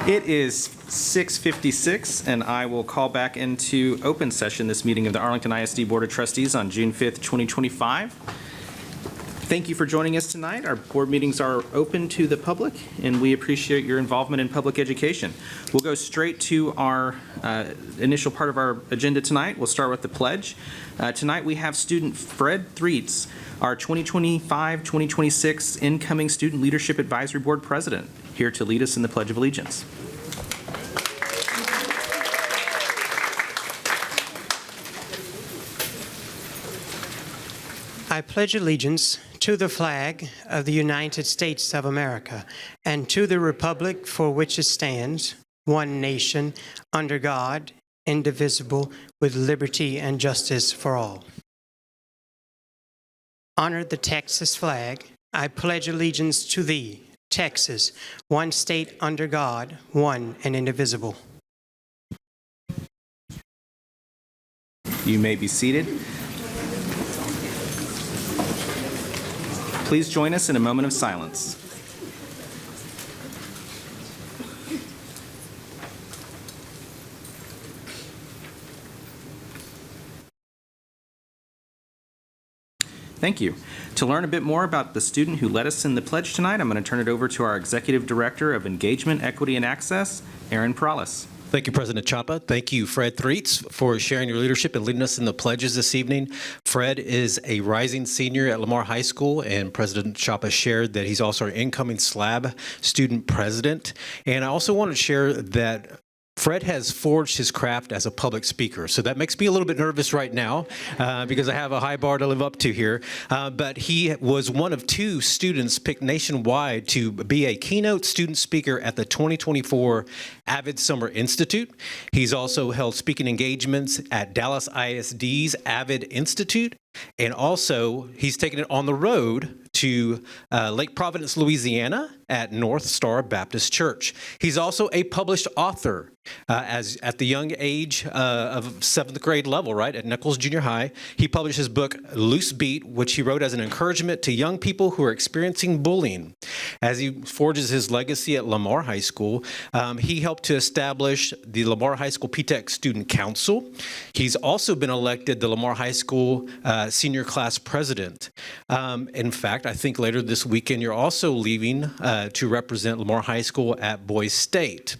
It is 6:56, and I will call back into open session this meeting of the Arlington ISD Board of Trustees on June 5th, 2025. Thank you for joining us tonight. Our board meetings are open to the public, and we appreciate your involvement in public education. We'll go straight to our initial part of our agenda tonight. We'll start with the pledge. Tonight we have student Fred Threets, our 2025-2026 incoming Student Leadership Advisory Board President, here to lead us in the Pledge of Allegiance. I pledge allegiance to the flag of the United States of America and to the republic for which it stands, one nation, under God, indivisible, with liberty and justice for all. Honor the Texas flag. I pledge allegiance to thee, Texas, one state under God, one and indivisible. You may be seated. Please join us in a moment of silence. Thank you. To learn a bit more about the student who led us in the pledge tonight, I'm going to turn it over to our Executive Director of Engagement, Equity, and Access, Aaron Perales. Thank you, President Chapa. Thank you, Fred Threets, for sharing your leadership and leading us in the pledges this evening. Fred is a rising senior at Lamar High School, and President Chapa shared that he's also our incoming SLAB student president. And I also want to share that Fred has forged his craft as a public speaker, so that makes me a little bit nervous right now because I have a high bar to live up to here. But he was one of two students picked nationwide to be a keynote student speaker at the 2024 Avid Summer Institute. He's also held speaking engagements at Dallas ISD's Avid Institute, and also he's taken it on the road to Lake Providence, Louisiana at North Star Baptist Church. He's also a published author as at the young age of 7th grade level, right, at Nichols Junior High. He published his book, Loose Beat, which he wrote as an encouragement to young people who are experiencing bullying. As he forges his legacy at Lamar High School, he helped to establish the Lamar High School PTEC Student Council. He's also been elected the Lamar High School Senior Class President. In fact, I think later this weekend, you're also leaving to represent Lamar High School at Boise State.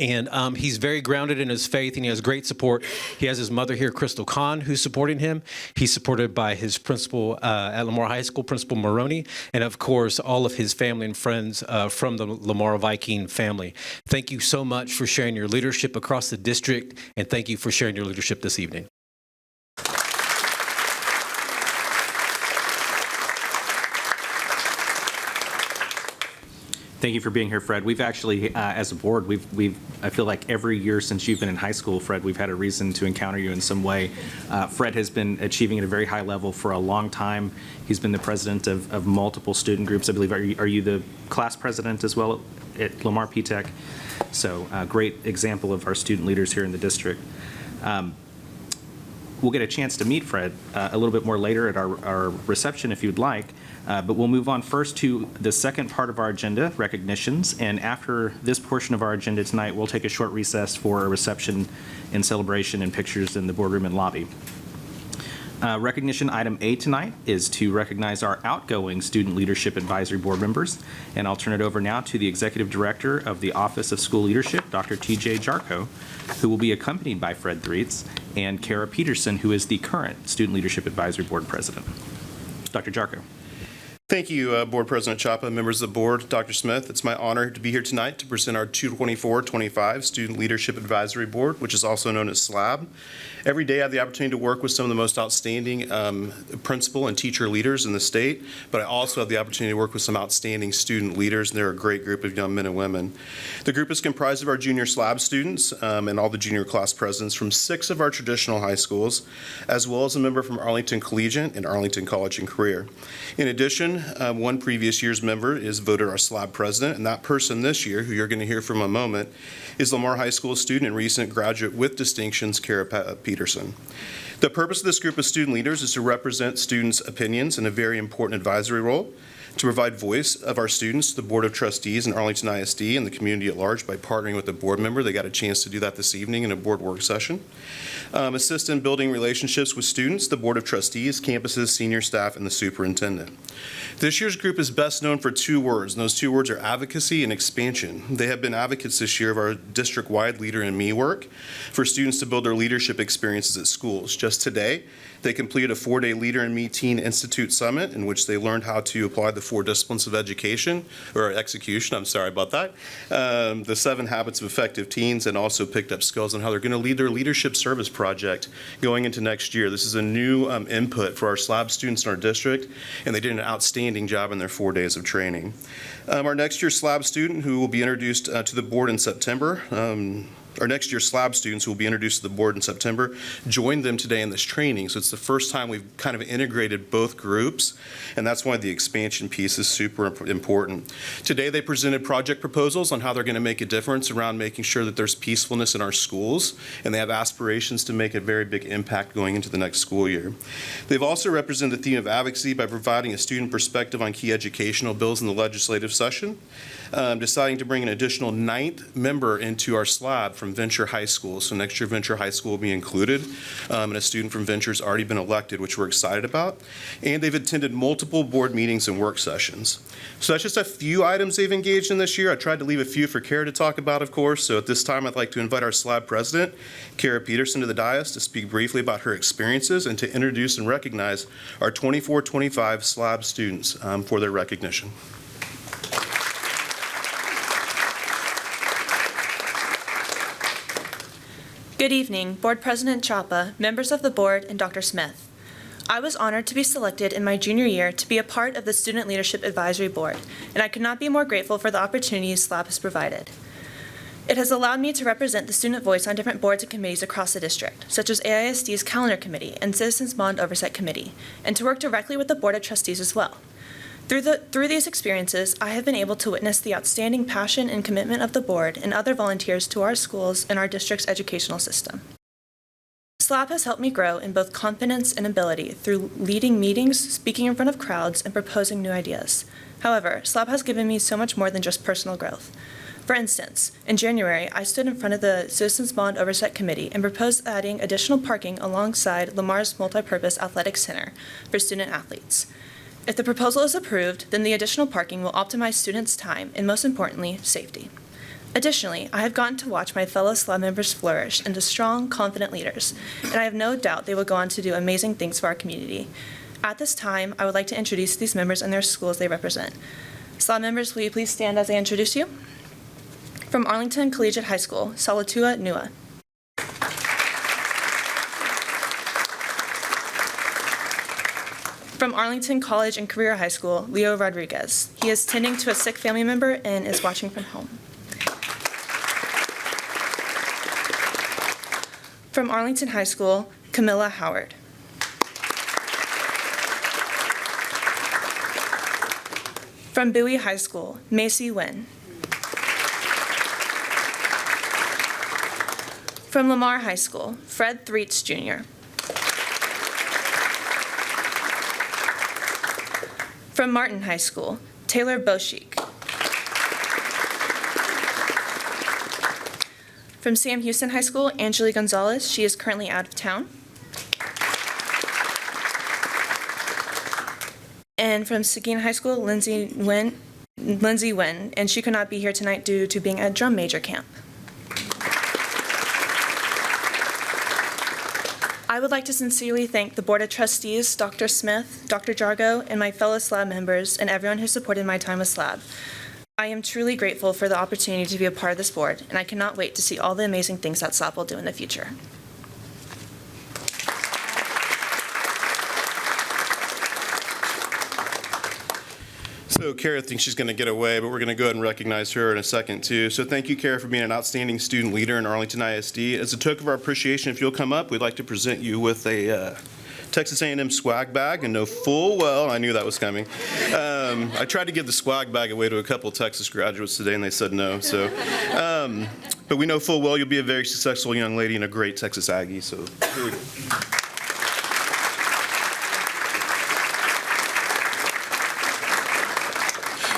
And he's very grounded in his faith, and he has great support. He has his mother here, Crystal Kahn, who's supporting him. He's supported by his principal at Lamar High School, Principal Maroney, and of course, all of his family and friends from the Lamar Viking family. Thank you so much for sharing your leadership across the district, and thank you for sharing your leadership this evening. Thank you for being here, Fred. We've actually, as a board, I feel like every year since you've been in high school, Fred, we've had a reason to encounter you in some way. Fred has been achieving at a very high level for a long time. He's been the president of multiple student groups. I believe, are you the class president as well at Lamar PTEC? So great example of our student leaders here in the district. We'll get a chance to meet Fred a little bit more later at our reception if you'd like, but we'll move on first to the second part of our agenda, recognitions, and after this portion of our agenda tonight, we'll take a short recess for a reception and celebration and pictures in the boardroom and lobby. Recognition item A tonight is to recognize our outgoing Student Leadership Advisory Board members, and I'll turn it over now to the Executive Director of the Office of School Leadership, Dr. T.J. Jarko, who will be accompanied by Fred Threets and Kara Peterson, who is the current Student Leadership Advisory Board President. Dr. Jarko. Thank you, Board President Chapa, members of the board, Dr. Smith. It's my honor to be here tonight to present our 2024-25 Student Leadership Advisory Board, which is also known as SLAB. Every day I have the opportunity to work with some of the most outstanding principal and teacher leaders in the state, but I also have the opportunity to work with some outstanding student leaders, and they're a great group of young men and women. The group is comprised of our junior SLAB students and all the junior class presidents from 6 of our traditional high schools, as well as a member from Arlington Collegiate and Arlington College and Career. In addition, one previous year's member is voted our SLAB president, and that person this year, who you're going to hear from in a moment, is Lamar High School student and recent graduate with distinctions, Kara Peterson. The purpose of this group of student leaders is to represent students' opinions in a very important advisory role. to provide voice of our students to the Board of Trustees in Arlington ISD and the community at large by partnering with a board member. They got a chance to do that this evening in a board work session. Assist in building relationships with students, the Board of Trustees, campuses, senior staff, and the superintendent. This year's group is best known for two words, and those two words are advocacy and expansion. They have been advocates this year of our district-wide Leader in Me work for students to build their leadership experiences at schools. Just today, they completed a 4-day Leader in Me Teen Institute Summit in which they learned how to apply the 4 disciplines of education, or execution, I'm sorry about that, the 7 habits of effective teens, and also picked up skills on how they're going to lead their leadership service project going into next year. This is a new input for our SLAB students in our district, and they did an outstanding job in their 4 days of training. Our next year SLAB student who will be introduced to the board in September, our next year SLAB students who will be introduced to the board in September joined them today in this training. So it's the first time we've kind of integrated both groups, and that's why the expansion piece is super important. Today they presented project proposals on how they're going to make a difference around making sure that there's peacefulness in our schools, and they have aspirations to make a very big impact going into the next school year. They've also represented the theme of advocacy by providing a student perspective on key educational bills in the legislative session, deciding to bring an additional 9th member into our SLAB from Venture High School. So next year Venture High School will be included, and a student from Venture's already been elected, which we're excited about. And they've attended multiple board meetings and work sessions. So that's just a few items they've engaged in this year. I tried to leave a few for Kara to talk about, of course. So at this time, I'd like to invite our SLAB president, Kara Peterson, to the dais to speak briefly about her experiences and to introduce and recognize our 24-25 SLAB students for their recognition. Good evening, Board President Chapa, members of the board, and Dr. Smith. I was honored to be selected in my junior year to be a part of the Student Leadership Advisory Board, and I could not be more grateful for the opportunities SLAB has provided. It has allowed me to represent the student voice on different boards and committees across the district, such as AISD's Calendar Committee and Citizens Bond Oversight Committee, and to work directly with the Board of Trustees as well. Through these experiences, I have been able to witness the outstanding passion and commitment of the board and other volunteers to our schools and our district's educational system. SLAB has helped me grow in both confidence and ability through leading meetings, speaking in front of crowds, and proposing new ideas. However, SLAB has given me so much more than just personal growth. For instance, in January, I stood in front of the Citizens Bond Oversight Committee and proposed adding additional parking alongside Lamar's multipurpose athletic center for student athletes. If the proposal is approved, then the additional parking will optimize students' time and, most importantly, safety. Additionally, I have gotten to watch my fellow SLAB members flourish into strong, confident leaders, and I have no doubt they will go on to do amazing things for our community. At this time, I would like to introduce these members and their schools they represent. SLAB members, will you please stand as I introduce you? From Arlington Collegiate High School, Salatua Nua. From Arlington College and Career High School, Leo Rodriguez. He is tending to a sick family member and is watching from home. From Arlington High School, Camilla Howard. From Bowie High School, Macy Nguyen. From Lamar High School, Fred Threets Jr. From Martin High School, Taylor Boshik. From Sam Houston High School, Angeli Gonzalez. She is currently out of town. And from Seguin High School, Lindsay Nguyen, and she could not be here tonight due to being at drum major camp. I would like to sincerely thank the Board of Trustees, Dr. Smith, Dr. Jargo, and my fellow SLAB members, and everyone who supported my time with SLAB. I am truly grateful for the opportunity to be a part of this board, and I cannot wait to see all the amazing things that SLAB will do in the future. So Kara thinks she's going to get away, but we're going to go ahead and recognize her in a second, too. So thank you, Kara, for being an outstanding student leader in Arlington ISD. As a token of our appreciation, if you'll come up, we'd like to present you with a Texas A&M swag bag, and know full well, I knew that was coming. I tried to give the swag bag away to a couple of Texas graduates today, and they said no. So, but we know full well you'll be a very successful young lady and a great Texas Aggie. So here we go.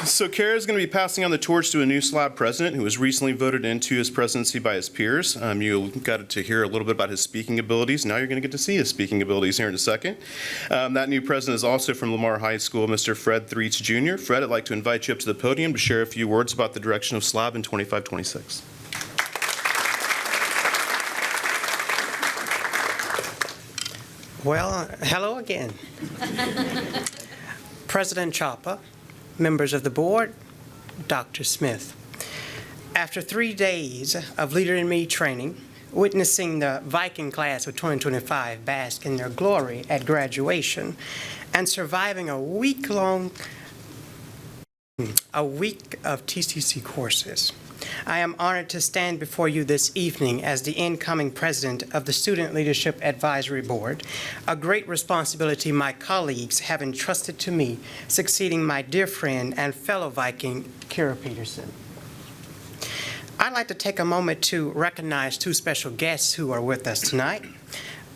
So Kara is going to be passing on the torch to a new SLAB president who was recently voted into his presidency by his peers. You got to hear a little bit about his speaking abilities. Now you're going to get to see his speaking abilities here in a second. That new president is also from Lamar High School, Mr. Fred Threets Jr. Fred, I'd like to invite you up to the podium to share a few words about the direction of SLAB in 25-26. Well, hello again. President Chapa, members of the board, Dr. Smith. After 3 days of Leader in Me training, witnessing the Viking class of 2025 bask in their glory at graduation, and surviving a week of TCC courses, I am honored to stand before you this evening as the incoming president of the Student Leadership Advisory Board, a great responsibility my colleagues have entrusted to me, succeeding my dear friend and fellow Viking, Kara Peterson. I'd like to take a moment to recognize two special guests who are with us tonight,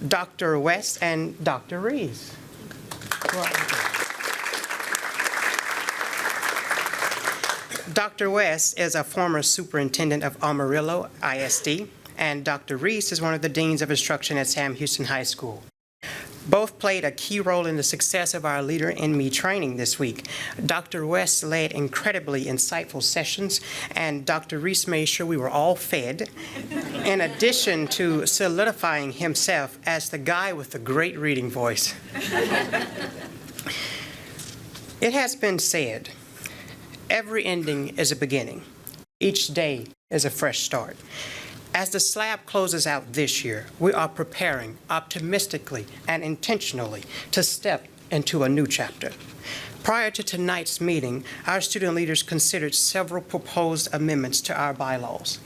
Dr. West and Dr. Rees. Dr. West is a former superintendent of Amarillo ISD, and Dr. Rees is one of the deans of instruction at Sam Houston High School. Both played a key role in the success of our Leader in Me training this week. Dr. West led incredibly insightful sessions, and Dr. Rees made sure we were all fed, in addition to solidifying himself as the guy with the great reading voice. It has been said, every ending is a beginning. Each day is a fresh start. As the SLAB closes out this year, we are preparing optimistically and intentionally to step into a new chapter. Prior to tonight's meeting, our student leaders considered several proposed amendments to our bylaws.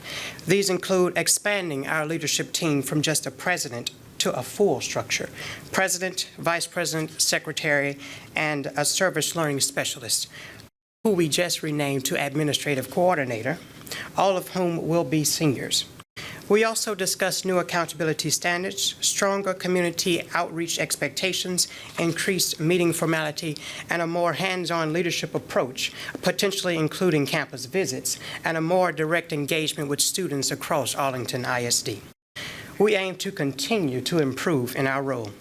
These include expanding our leadership team from just a president to a full structure: president, vice president, secretary, and a service learning specialist, who we just renamed to administrative coordinator, all of whom will be seniors. We also discussed new accountability standards, stronger community outreach expectations, increased meeting formality, and a more hands-on leadership approach, potentially including campus visits, and a more direct engagement with students across Arlington ISD. We aim to continue to improve in our role.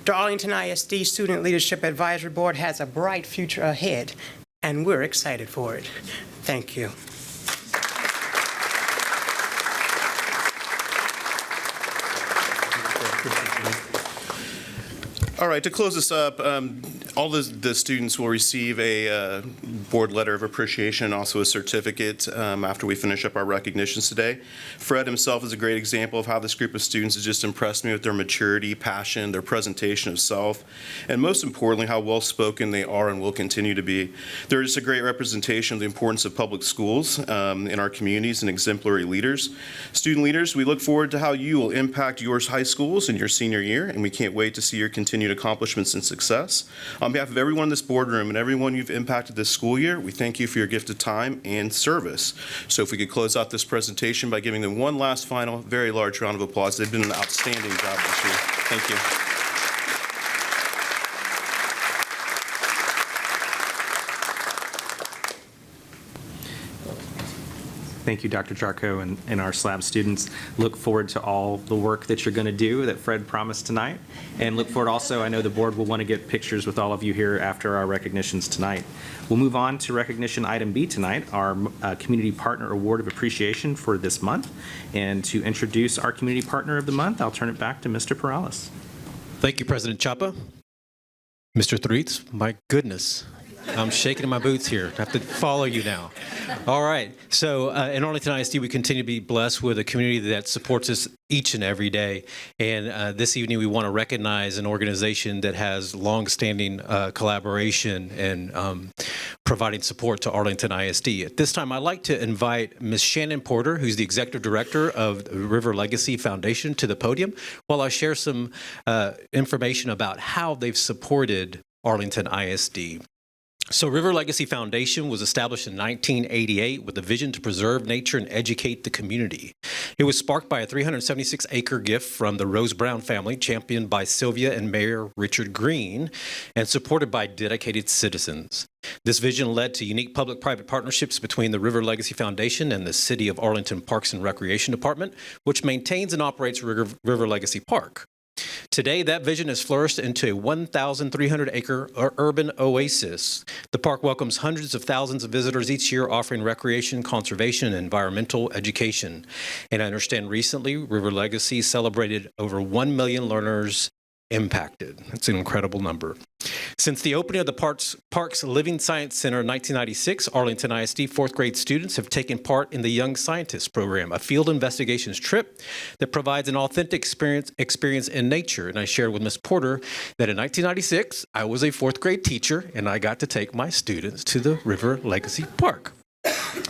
The Arlington ISD Student Leadership Advisory Board has a bright future ahead, and we're excited for it. Thank you. All right, to close this up, all the students will receive a board letter of appreciation and also a certificate after we finish up our recognitions today. Fred himself is a great example of how this group of students has just impressed me with their maturity, passion, their presentation of self, and most importantly, how well-spoken they are and will continue to be. They're just a great representation of the importance of public schools in our communities and exemplary leaders. Student leaders, we look forward to how you will impact your high schools in your senior year, and we can't wait to see your continued accomplishments and success. On behalf of everyone in this boardroom and everyone you've impacted this school year, we thank you for your gift of time and service. So if we could close out this presentation by giving them one last final, very large round of applause. They've done an outstanding job this year. Thank you. Thank you, Dr. Jarko, and our SLAB students. Look forward to all the work that you're going to do that Fred promised tonight. And look forward also, I know the board will want to get pictures with all of you here after our recognitions tonight. We'll move on to recognition item B tonight, our Community Partner Award of Appreciation for this month. And to introduce our Community Partner of the Month, I'll turn it back to Mr. Perales. Thank you, President Chapa. Mr. Threets, my goodness. I'm shaking in my boots here. I have to follow you now. All right. So in Arlington ISD, we continue to be blessed with a community that supports us each and every day. And this evening, we want to recognize an organization that has longstanding collaboration and providing support to Arlington ISD. At this time, I'd like to invite Ms. Shannon Porter, who's the Executive Director of the River Legacy Foundation, to the podium while I share some information about how they've supported Arlington ISD. So River Legacy Foundation was established in 1988 with a vision to preserve nature and educate the community. It was sparked by a 376-acre gift from the Rose Brown family, championed by Sylvia and Mayor Richard Green, and supported by dedicated citizens. This vision led to unique public-private partnerships between the River Legacy Foundation and the City of Arlington Parks and Recreation Department, which maintains and operates River Legacy Park. Today, that vision has flourished into a 1,300-acre urban oasis. The park welcomes hundreds of thousands of visitors each year, offering recreation, conservation, and environmental education. And I understand recently, River Legacy celebrated over 1 million learners impacted. That's an incredible number. Since the opening of the park's Living Science Center in 1996, Arlington ISD fourth grade students have taken part in the Young Scientists program, a field investigations trip that provides an authentic experience in nature. And I shared with Ms. Porter that in 1996, I was a fourth grade teacher and I got to take my students to the River Legacy Park.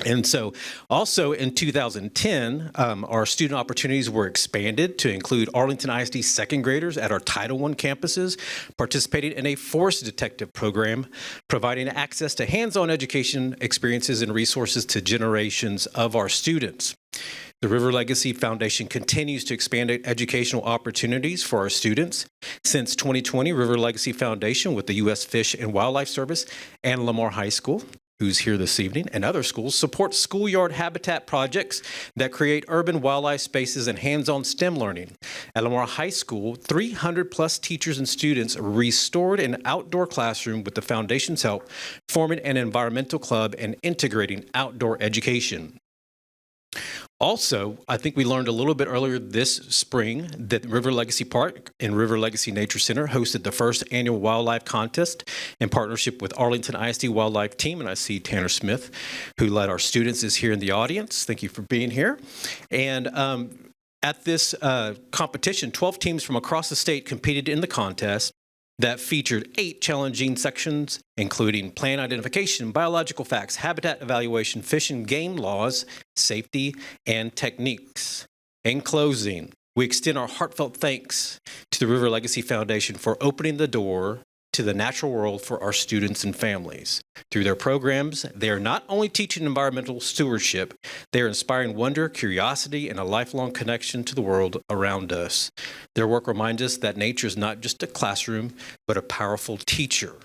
And so also in 2010, our student opportunities were expanded to include Arlington ISD second graders at our Title I campuses, participating in a forest detective program, providing access to hands-on education experiences and resources to generations of our students. The River Legacy Foundation continues to expand educational opportunities for our students. Since 2020, River Legacy Foundation with the U.S. Fish and Wildlife Service and Lamar High School, who's here this evening, and other schools support schoolyard habitat projects that create urban wildlife spaces and hands-on STEM learning. At Lamar High School, 300-plus teachers and students restored an outdoor classroom with the foundation's help, forming an environmental club and integrating outdoor education. Also, I think we learned a little bit earlier this spring that River Legacy Park and River Legacy Nature Center hosted the first annual wildlife contest in partnership with Arlington ISD Wildlife Team, and I see Tanner Smith, who led our students, is here in the audience. Thank you for being here. And at this competition, 12 teams from across the state competed in the contest that featured 8 challenging sections, including plant identification, biological facts, habitat evaluation, fish and game laws, safety, and techniques. In closing, we extend our heartfelt thanks to the River Legacy Foundation for opening the door to the natural world for our students and families. Through their programs, they are not only teaching environmental stewardship, they are inspiring wonder, curiosity, and a lifelong connection to the world around us. Their work reminds us that nature is not just a classroom, but a powerful teacher.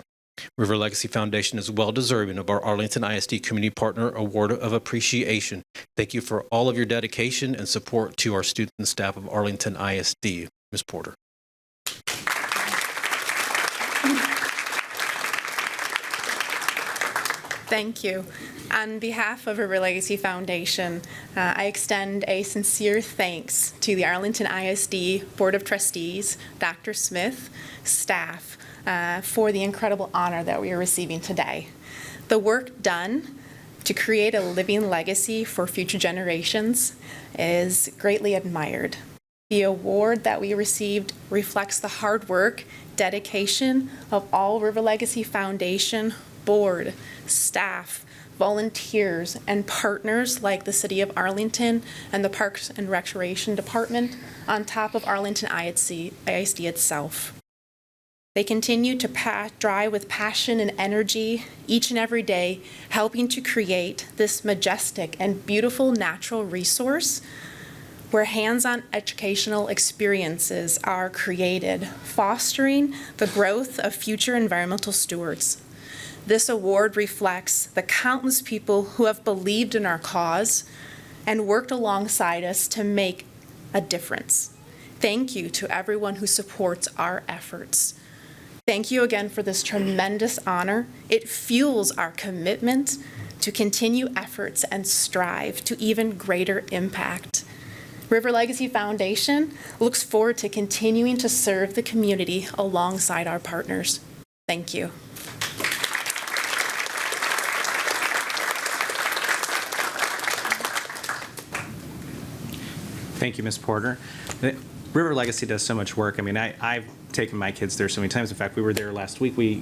River Legacy Foundation is well deserving of our Arlington ISD Community Partner Award of Appreciation. Thank you for all of your dedication and support to our students and staff of Arlington ISD. Ms. Porter. Thank you. On behalf of River Legacy Foundation, I extend a sincere thanks to the Arlington ISD Board of Trustees, Dr. Smith, staff, for the incredible honor that we are receiving today. The work done to create a living legacy for future generations is greatly admired. The award that we received reflects the hard work, dedication of all River Legacy Foundation board, staff, volunteers, and partners like the City of Arlington and the Parks and Recreation Department, on top of Arlington ISD itself. They continue to drive with passion and energy each and every day, helping to create this majestic and beautiful natural resource where hands-on educational experiences are created, fostering the growth of future environmental stewards. This award reflects the countless people who have believed in our cause and worked alongside us to make a difference. Thank you to everyone who supports our efforts. Thank you again for this tremendous honor. It fuels our commitment to continue efforts and strive to even greater impact. River Legacy Foundation looks forward to continuing to serve the community alongside our partners. Thank you. Thank you, Ms. Porter. River Legacy does so much work. I mean, I've taken my kids there so many times. In fact, we were there last week. We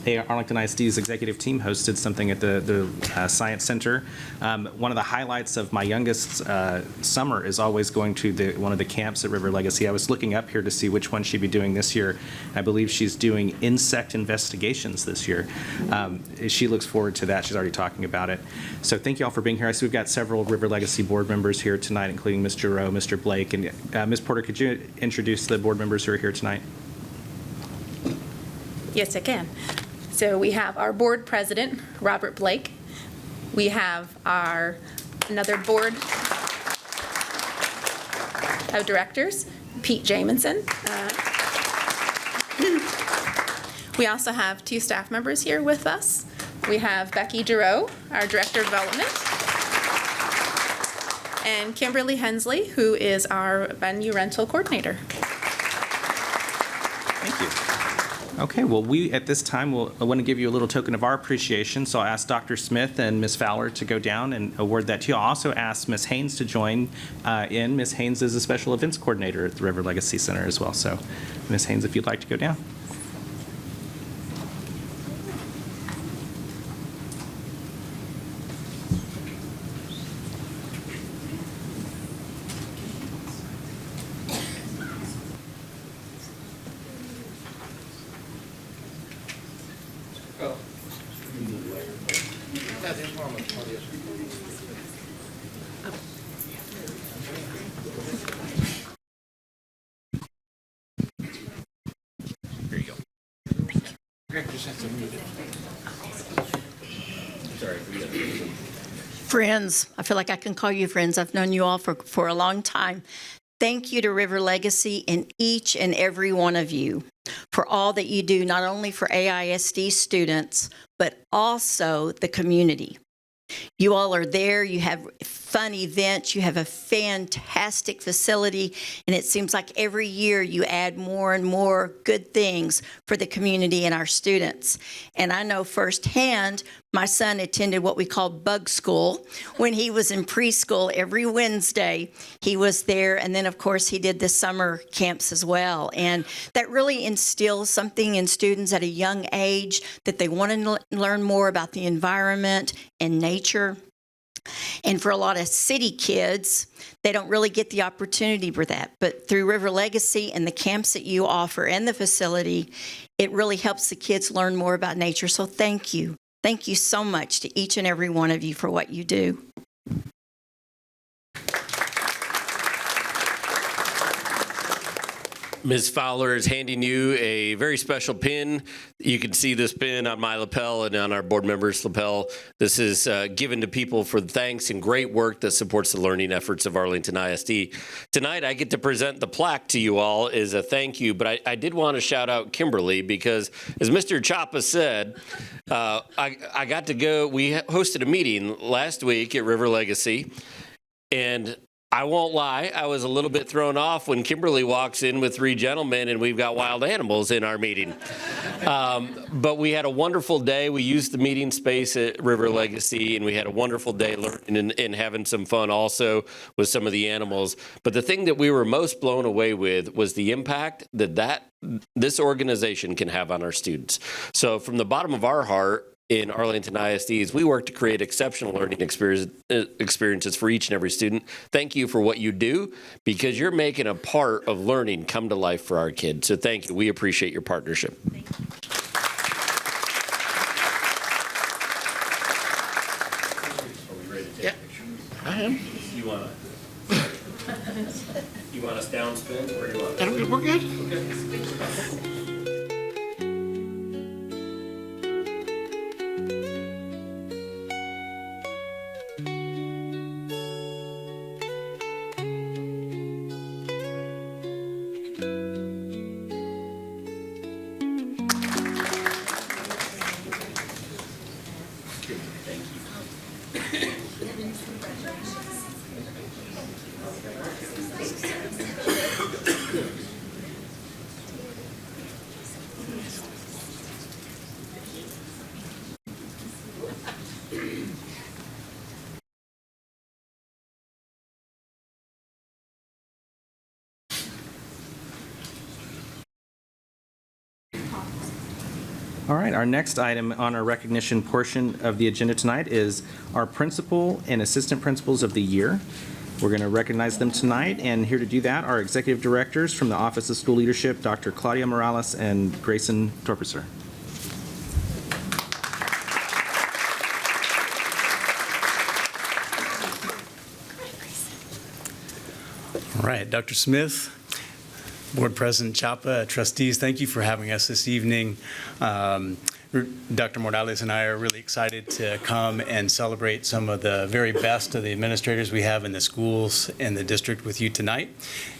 Arlington ISD's executive team hosted something at the Science Center. One of the highlights of my youngest summer is always going to one of the camps at River Legacy. I was looking up here to see which one she'd be doing this year. I believe she's doing insect investigations this year. She looks forward to that. She's already talking about it. So thank you all for being here. I see we've got several River Legacy board members here tonight, including Ms. Giroux, Mr. Blake, and Ms. Porter, could you introduce the board members who are here tonight? Yes, I can. So we have our board president, Robert Blake. We have another board of directors, Pete Jamison. We also have 2 staff members here with us. We have Becky Giroux, our director of development, and Kimberly Hensley, who is our venue rental coordinator. Thank you. Okay, well, we at this time I want to give you a little token of our appreciation. So I'll ask Dr. Smith and Ms. Fowler to go down and award that to you. I'll also ask Ms. Haynes to join in. Ms. Haynes is a special events coordinator at the River Legacy Center as well. So Ms. Haynes, if you'd like to go down. Friends, I feel like I can call you friends. I've known you all for a long time. Thank you to River Legacy and each and every one of you for all that you do, not only for AISD students, but also the community. You all are there, you have fun events, you have a fantastic facility, and it seems like every year you add more and more good things for the community and our students. And I know firsthand, my son attended what we call bug school. When he was in preschool, every Wednesday he was there, and then of course he did the summer camps as well. And that really instills something in students at a young age that they want to learn more about the environment and nature. And for a lot of city kids, they don't really get the opportunity for that. But through River Legacy and the camps that you offer and the facility, it really helps the kids learn more about nature. So thank you. Thank you so much to each and every one of you for what you do. Ms. Fowler is handing you a very special pin. You can see this pin on my lapel and on our board members' lapel. This is given to people for thanks and great work that supports the learning efforts of Arlington ISD. Tonight, I get to present the plaque to you all as a thank you, but I did want to shout out Kimberly because, as Mr. Chapa said, I got to go. We hosted a meeting last week at River Legacy, and I won't lie, I was a little bit thrown off when Kimberly walks in with 3 gentlemen and we've got wild animals in our meeting. But we had a wonderful day. We used the meeting space at River Legacy, and we had a wonderful day learning and having some fun also with some of the animals. But the thing that we were most blown away with was the impact that this organization can have on our students. So from the bottom of our heart, in Arlington ISDs, we work to create exceptional learning experiences for each and every student. Thank you for what you do, because you're making a part of learning come to life for our kids. So thank you. We appreciate your partnership. Thank you. Are we ready to take a picture? I am. You want us downspin, or you want? We're good. Okay. All right, our next item on our recognition portion of the agenda tonight is our principal and assistant principals of the year. We're going to recognize them tonight, and here to do that are executive directors from the Office of School Leadership, Dr. Claudia Morales and Grayson Torpiser. All right, Dr. Smith, Board President Chapa, trustees, thank you for having us this evening. Dr. Morales and I are really excited to come and celebrate some of the very best of the administrators we have in the schools and the district with you tonight,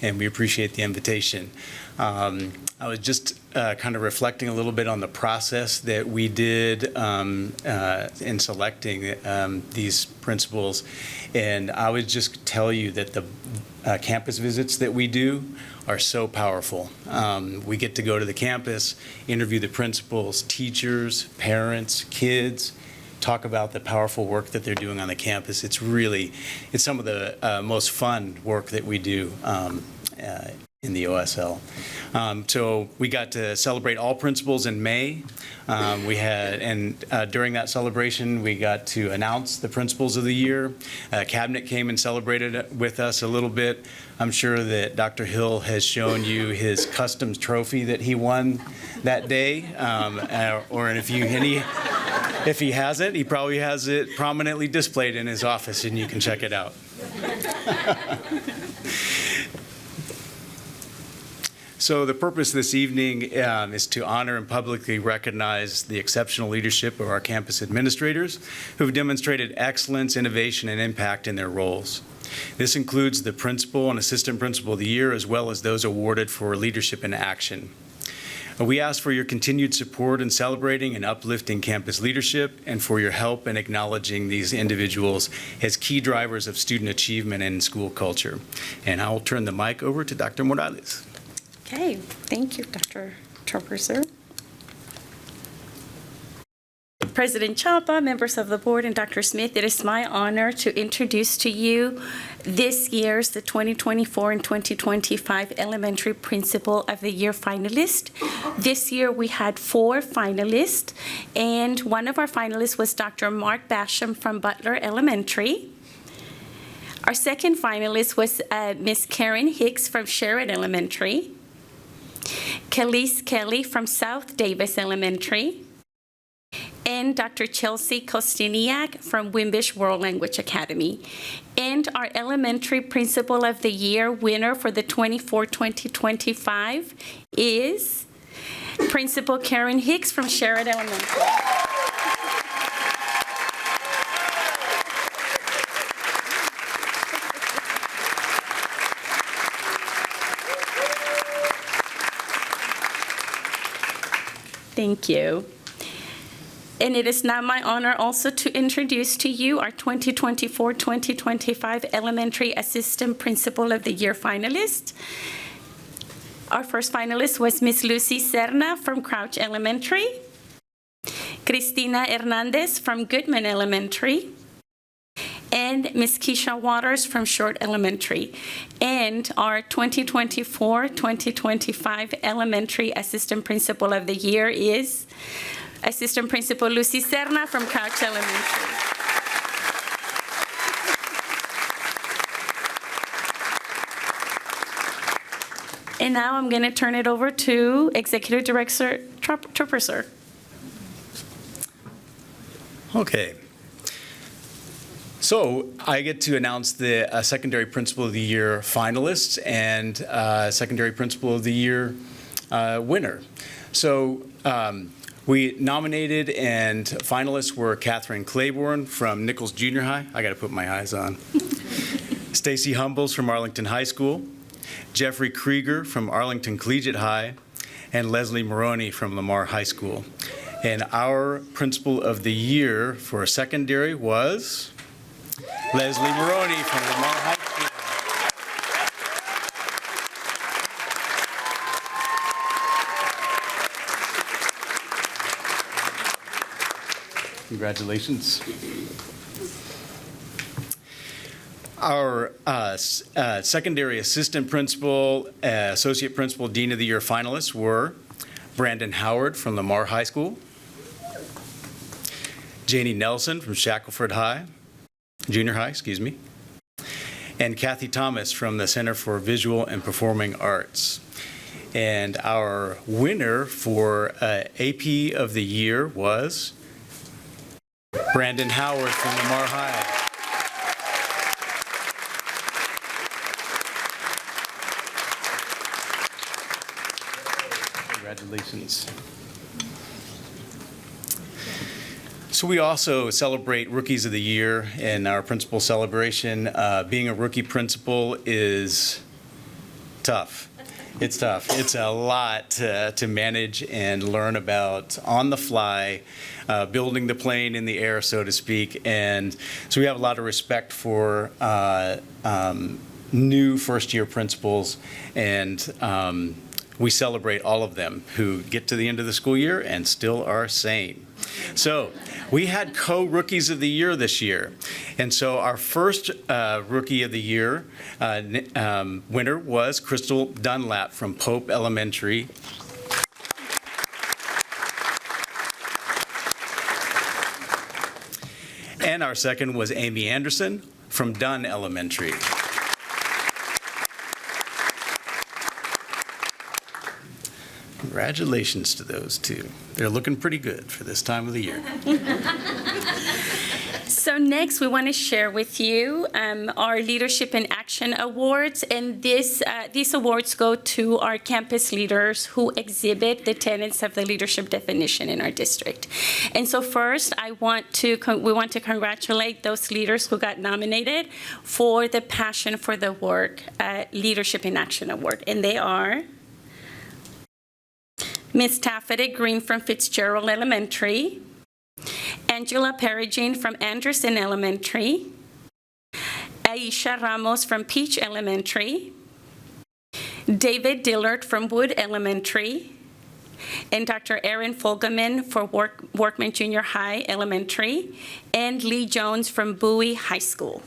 and we appreciate the invitation. I was just kind of reflecting a little bit on the process that we did in selecting these principals, and I would just tell you that the campus visits that we do are so powerful. We get to go to the campus, interview the principals, teachers, parents, kids, talk about the powerful work that they're doing on the campus. It's some of the most fun work that we do in the OSL. So we got to celebrate all principals in May. During that celebration, we got to announce the principals of the year. Cabinet came and celebrated with us a little bit. I'm sure that Dr. Hill has shown you his customs trophy that he won that day, if he hasn't, he probably has it prominently displayed in his office, and you can check it out. So the purpose this evening is to honor and publicly recognize the exceptional leadership of our campus administrators who have demonstrated excellence, innovation, and impact in their roles. This includes the principal and assistant principal of the year, as well as those awarded for leadership in action. We ask for your continued support in celebrating and uplifting campus leadership, and for your help in acknowledging these individuals as key drivers of student achievement and school culture. And I'll turn the mic over to Dr. Morales. Okay, thank you, Dr. Torpiser. President Chapa, members of the board, and Dr. Smith, it is my honor to introduce to you this year's, the 2024 and 2025 Elementary Principal of the Year finalist. This year we had 4 finalists, and one of our finalists was Dr. Mark Basham from Butler Elementary. Our second finalist was Miss Karen Hicks from Sherrod Elementary. Khalees Kelly from South Davis Elementary, and Dr. Chelsea Kostiniak from Wimbish World Language Academy. And our Elementary Principal of the Year winner for the 2024-2025 is Principal Karen Hicks from Sherrod Elementary. Thank you. And it is now my honor also to introduce to you our 2024-2025 Elementary Assistant Principal of the Year finalist. Our first finalist was Miss Lucy Serna from Crouch Elementary, Cristina Hernandez from Goodman Elementary, and Miss Keisha Waters from Short Elementary. And our 2024-2025 Elementary Assistant Principal of the Year is Assistant Principal Lucy Serna from Crouch Elementary. And now I'm going to turn it over to Executive Director Torpiser. Okay. So I get to announce the Secondary Principal of the Year finalists and Secondary Principal of the Year winner. So we nominated and finalists were Catherine Claiborne from Nichols Junior High. I got to put my eyes on. Stacy Humbles from Arlington High School, Jeffrey Krieger from Arlington Collegiate High, and Leslie Maroney from Lamar High School. And our Principal of the Year for secondary was Leslie Maroney from Lamar High School. Congratulations. Our secondary assistant principal, associate principal, dean of the year finalists were Brandon Howard from Lamar High School, Janie Nelson from Shackelford Junior High, and Kathy Thomas from the Center for Visual and Performing Arts. And our winner for AP of the Year was Brandon Howard from Lamar High. Congratulations. So we also celebrate Rookies of the Year in our principal celebration. Being a rookie principal is tough. It's tough. It's a lot to manage and learn about on the fly, building the plane in the air, so to speak. And so we have a lot of respect for new first-year principals, and we celebrate all of them who get to the end of the school year and still are sane. So we had co-Rookies of the Year this year. And so our first Rookie of the Year winner was Crystal Dunlap from Pope Elementary. And our second was Amy Anderson from Dunn Elementary. Congratulations to those two. They're looking pretty good for this time of the year. So next, we want to share with you our Leadership in Action Awards, and these awards go to our campus leaders who exhibit the tenets of the leadership definition in our district. And so first, we want to congratulate those leaders who got nominated for the Passion for the Work Leadership in Action Award, and they are Ms. Taffeta Green from Fitzgerald Elementary, Angela Perigin from Anderson Elementary, Aisha Ramos from Peach Elementary, David Dillard from Wood Elementary, and Dr. Erin Folgeman for Workman Junior High Elementary, and Lee Jones from Bowie High School.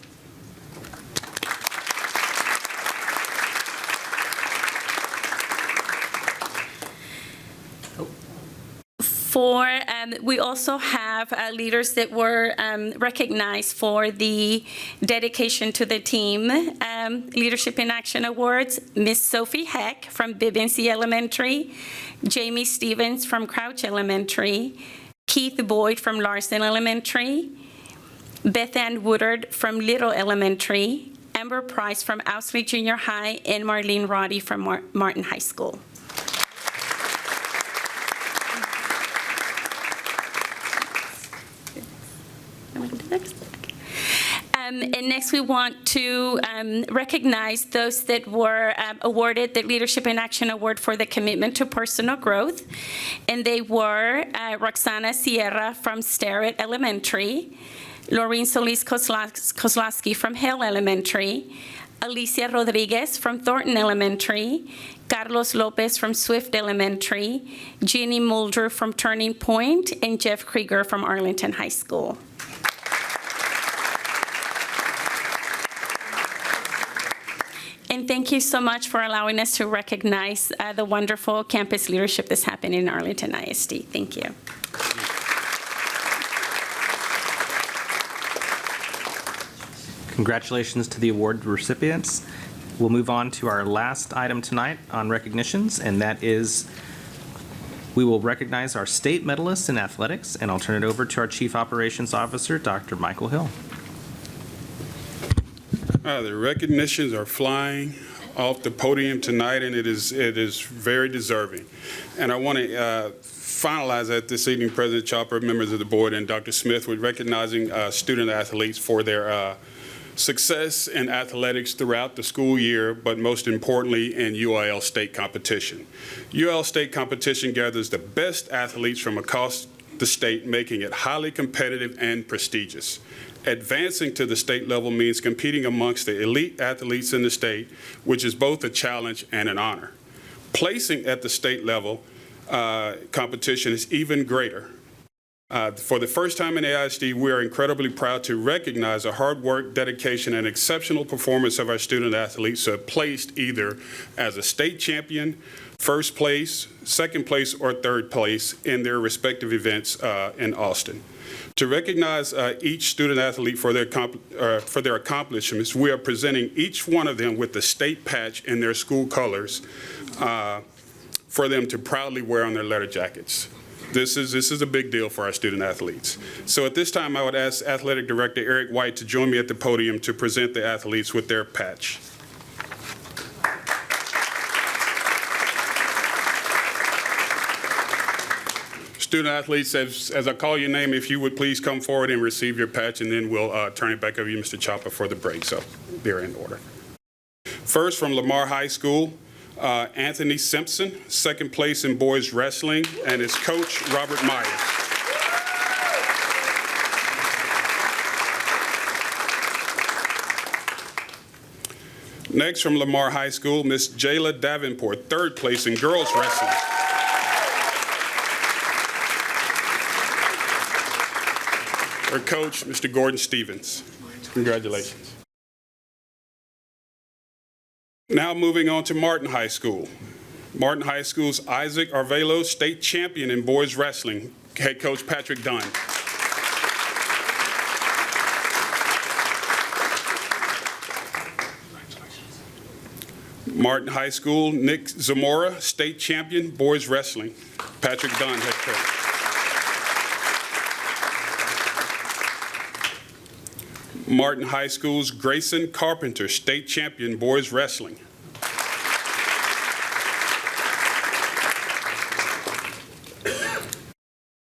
We also have leaders that were recognized for the dedication to the team. Leadership in Action Awards, Miss Sophie Heck from Bibbinsey Elementary, Jamie Stevens from Crouch Elementary, Keith Boyd from Larson Elementary, Beth Ann Woodard from Little Elementary, Amber Price from Owsley Junior High, and Marlene Roddy from Martin High School. And next, we want to recognize those that were awarded the Leadership in Action Award for the commitment to personal growth. And they were Roxana Sierra from Starrett Elementary, Laureen Solis Kozlowski from Hale Elementary, Alicia Rodriguez from Thornton Elementary, Carlos Lopez from Swift Elementary, Jeannie Mulder from Turning Point, and Jeff Krieger from Arlington High School. And thank you so much for allowing us to recognize the wonderful campus leadership that's happening in Arlington ISD. Thank you. Congratulations to the award recipients. We'll move on to our last item tonight on recognitions, and that is we will recognize our state medalists in athletics, and I'll turn it over to our Chief Operations Officer, Dr. Michael Hill. The recognitions are flying off the podium tonight, and it is very deserving. And I want to finalize that this evening, President Chopper, members of the board, and Dr. Smith, with recognizing student athletes for their success in athletics throughout the school year, but most importantly in UIL state competition. UIL state competition gathers the best athletes from across the state, making it highly competitive and prestigious. Advancing to the state level means competing amongst the elite athletes in the state, which is both a challenge and an honor. Placing at the state level competition is even greater. For the first time in AISD, we are incredibly proud to recognize the hard work, dedication, and exceptional performance of our student athletes who have placed either as a state champion, first place, second place, or third place in their respective events in Austin. To recognize each student athlete for their accomplishments, we are presenting each one of them with the state patch in their school colors for them to proudly wear on their letter jackets. This is a big deal for our student athletes. So at this time, I would ask Athletic Director Eric White to join me at the podium to present the athletes with their patch. Student athletes, as I call your name, if you would please come forward and receive your patch, and then we'll turn it back over to you, Mr. Chapa, for the break. So they're in order. First, from Lamar High School, Anthony Simpson, second place in boys wrestling, and his coach, Robert Myers. Next, from Lamar High School, Miss Jayla Davenport, third place in girls wrestling. Her coach, Mr. Gordon Stevens. Congratulations. Now moving on to Martin High School. Martin High School's Isaac Arvelo, state champion in boys wrestling, head coach Patrick Dunn. Martin High School, Nick Zamora, state champion, boys wrestling, Patrick Dunn, head coach. Martin High School's Grayson Carpenter, state champion, boys wrestling.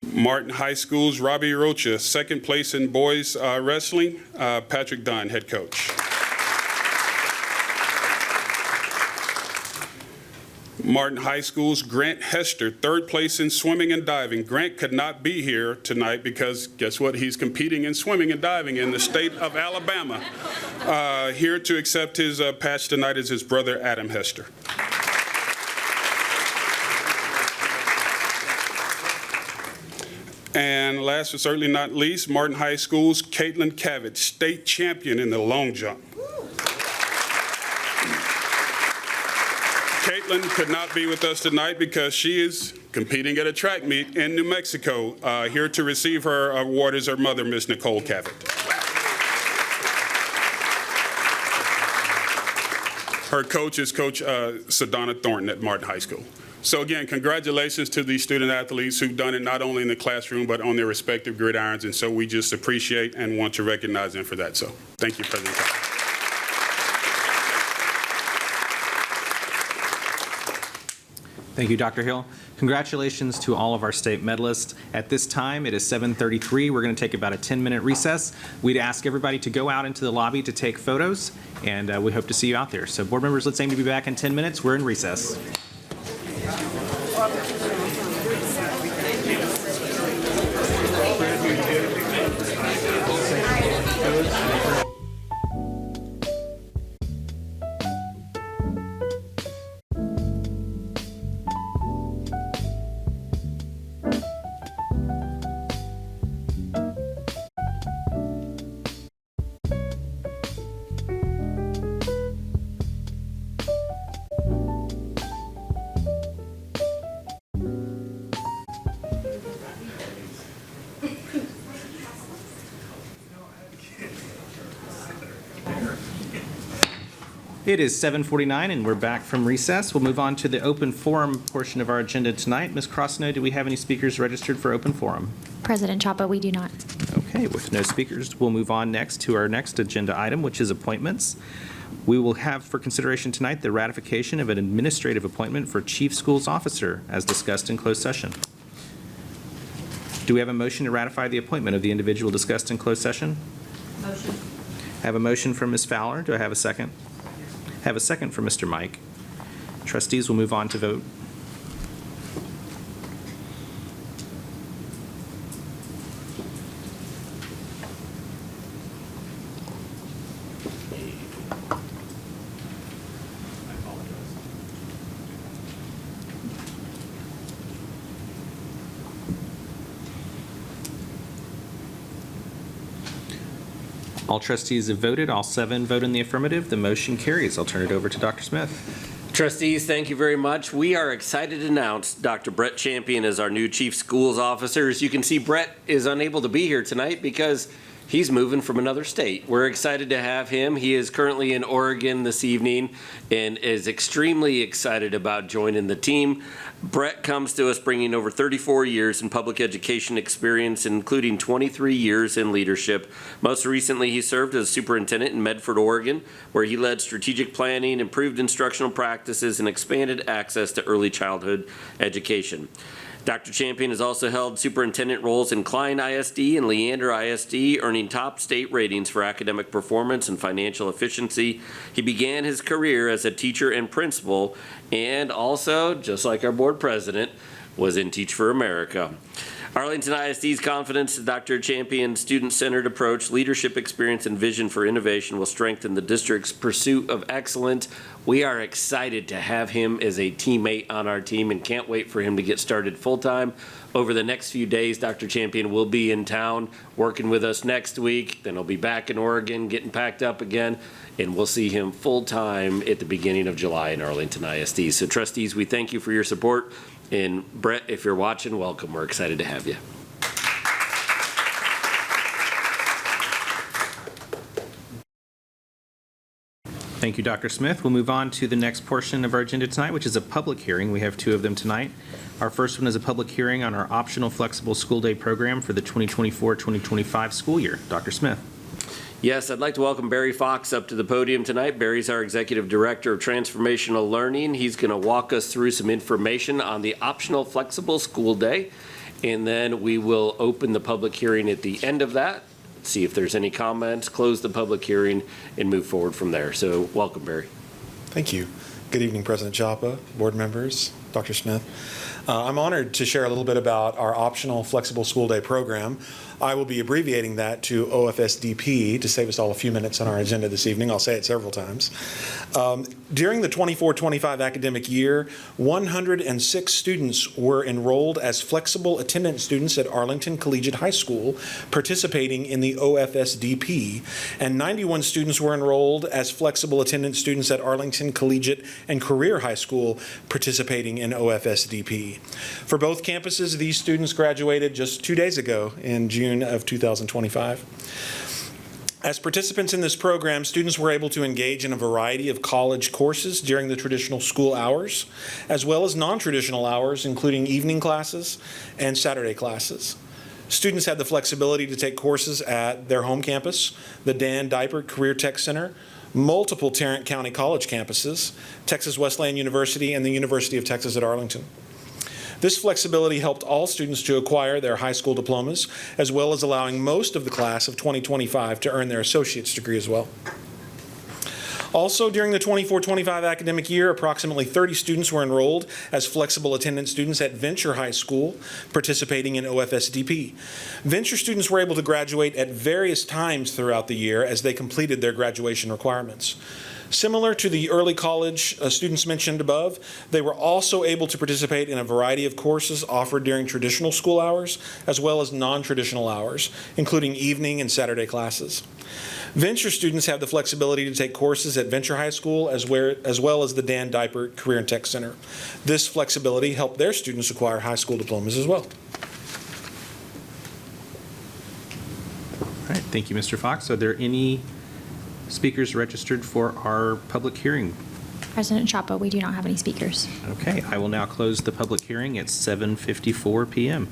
Martin High School's Robbie Rocha, second place in boys wrestling, Patrick Dunn, head coach. Martin High School's Grant Hester, third place in swimming and diving. Grant could not be here tonight because guess what? He's competing in swimming and diving in the state of Alabama. Here to accept his patch tonight is his brother, Adam Hester. And last but certainly not least, Martin High School's Caitlin Cavett, state champion in the long jump. Caitlin could not be with us tonight because she is competing at a track meet in New Mexico. Here to receive her award is her mother, Miss Nicole Cavett. Her coach is Coach Sadonna Thornton at Martin High School. So again, congratulations to these student athletes who've done it not only in the classroom, but on their respective gridirons. And so we just appreciate and want to recognize them for that. So thank you, President Chapa. Thank you, Dr. Hill. Congratulations to all of our state medalists. At this time, it is 7:33. We're going to take about a 10-minute recess. We'd ask everybody to go out into the lobby to take photos, and we hope to see you out there. So board members, let's aim to be back in 10 minutes. We're in recess. It is 7:49 and we're back from recess. We'll move on to the open forum portion of our agenda tonight. Ms. Crossno, do we have any speakers registered for open forum? President Chapa, we do not. Okay, with no speakers, we'll move on next to our next agenda item, which is appointments. We will have for consideration tonight the ratification of an administrative appointment for Chief Schools Officer as discussed in closed session. Do we have a motion to ratify the appointment of the individual discussed in closed session? Motion. I have a motion from Ms. Fowler. Do I have a second? I have a second from Mr. Mike. Trustees will move on to vote. All trustees have voted. All 7 vote in the affirmative. The motion carries. I'll turn it over to Dr. Smith. Trustees, thank you very much. We are excited to announce Dr. Brett Champion as our new Chief Schools Officer. As you can see, Brett is unable to be here tonight because he's moving from another state. We're excited to have him. He is currently in Oregon this evening and is extremely excited about joining the team. Brett comes to us bringing over 34 years in public education experience, including 23 years in leadership. Most recently, he served as superintendent in Medford, Oregon, where he led strategic planning, improved instructional practices, and expanded access to early childhood education. Dr. Champion has also held superintendent roles in Klein ISD and Leander ISD, earning top state ratings for academic performance and financial efficiency. He began his career as a teacher and principal, and also, just like our board president, was in Teach for America. Arlington ISD's confidence in Dr. Champion's student-centered approach, leadership experience, and vision for innovation will strengthen the district's pursuit of excellence. We are excited to have him as a teammate on our team and can't wait for him to get started full-time. Over the next few days, Dr. Champion will be in town working with us next week. Then he'll be back in Oregon getting packed up again, and we'll see him full-time at the beginning of July in Arlington ISD. So trustees, we thank you for your support. And Brett, if you're watching, welcome. We're excited to have you. Thank you, Dr. Smith. We'll move on to the next portion of our agenda tonight, which is a public hearing. We have 2 of them tonight. Our first one is a public hearing on our optional flexible school day program for the 2024-2025 school year. Dr. Smith. Yes, I'd like to welcome Barry Fox up to the podium tonight. Barry's our Executive Director of Transformational Learning. He's going to walk us through some information on the optional flexible school day, and then we will open the public hearing at the end of that, see if there's any comments, close the public hearing, and move forward from there. So welcome, Barry. Thank you. Good evening, President Chapa, board members, Dr. Smith. I'm honored to share a little bit about our optional flexible school day program. I will be abbreviating that to OFSDP to save us all a few minutes on our agenda this evening. I'll say it several times. During the 24-25 academic year, 106 students were enrolled as flexible attendance students at Arlington Collegiate High School, participating in the OFSDP, and 91 students were enrolled as flexible attendance students at Arlington Collegiate and Career High School, participating in OFSDP. For both campuses, these students graduated just 2 days ago in June of 2025. As participants in this program, students were able to engage in a variety of college courses during the traditional school hours, as well as non-traditional hours, including evening classes and Saturday classes. Students had the flexibility to take courses at their home campus, the Dan Dipert Career Tech Center, multiple Tarrant County College campuses, Texas Wesleyan University, and the University of Texas at Arlington. This flexibility helped all students to acquire their high school diplomas, as well as allowing most of the class of 2025 to earn their associate's degree as well. Also, during the 24-25 academic year, approximately 30 students were enrolled as flexible attendance students at Venture High School, participating in OFSDP. Venture students were able to graduate at various times throughout the year as they completed their graduation requirements. Similar to the early college students mentioned above, they were also able to participate in a variety of courses offered during traditional school hours, as well as non-traditional hours, including evening and Saturday classes. Venture students have the flexibility to take courses at Venture High School as well as the Dan Dipert Career and Tech Center. This flexibility helped their students acquire high school diplomas as well. All right, thank you, Mr. Fox. Are there any speakers registered for our public hearing? President Chapa, we do not have any speakers. Okay, I will now close the public hearing at 7:54 p.m.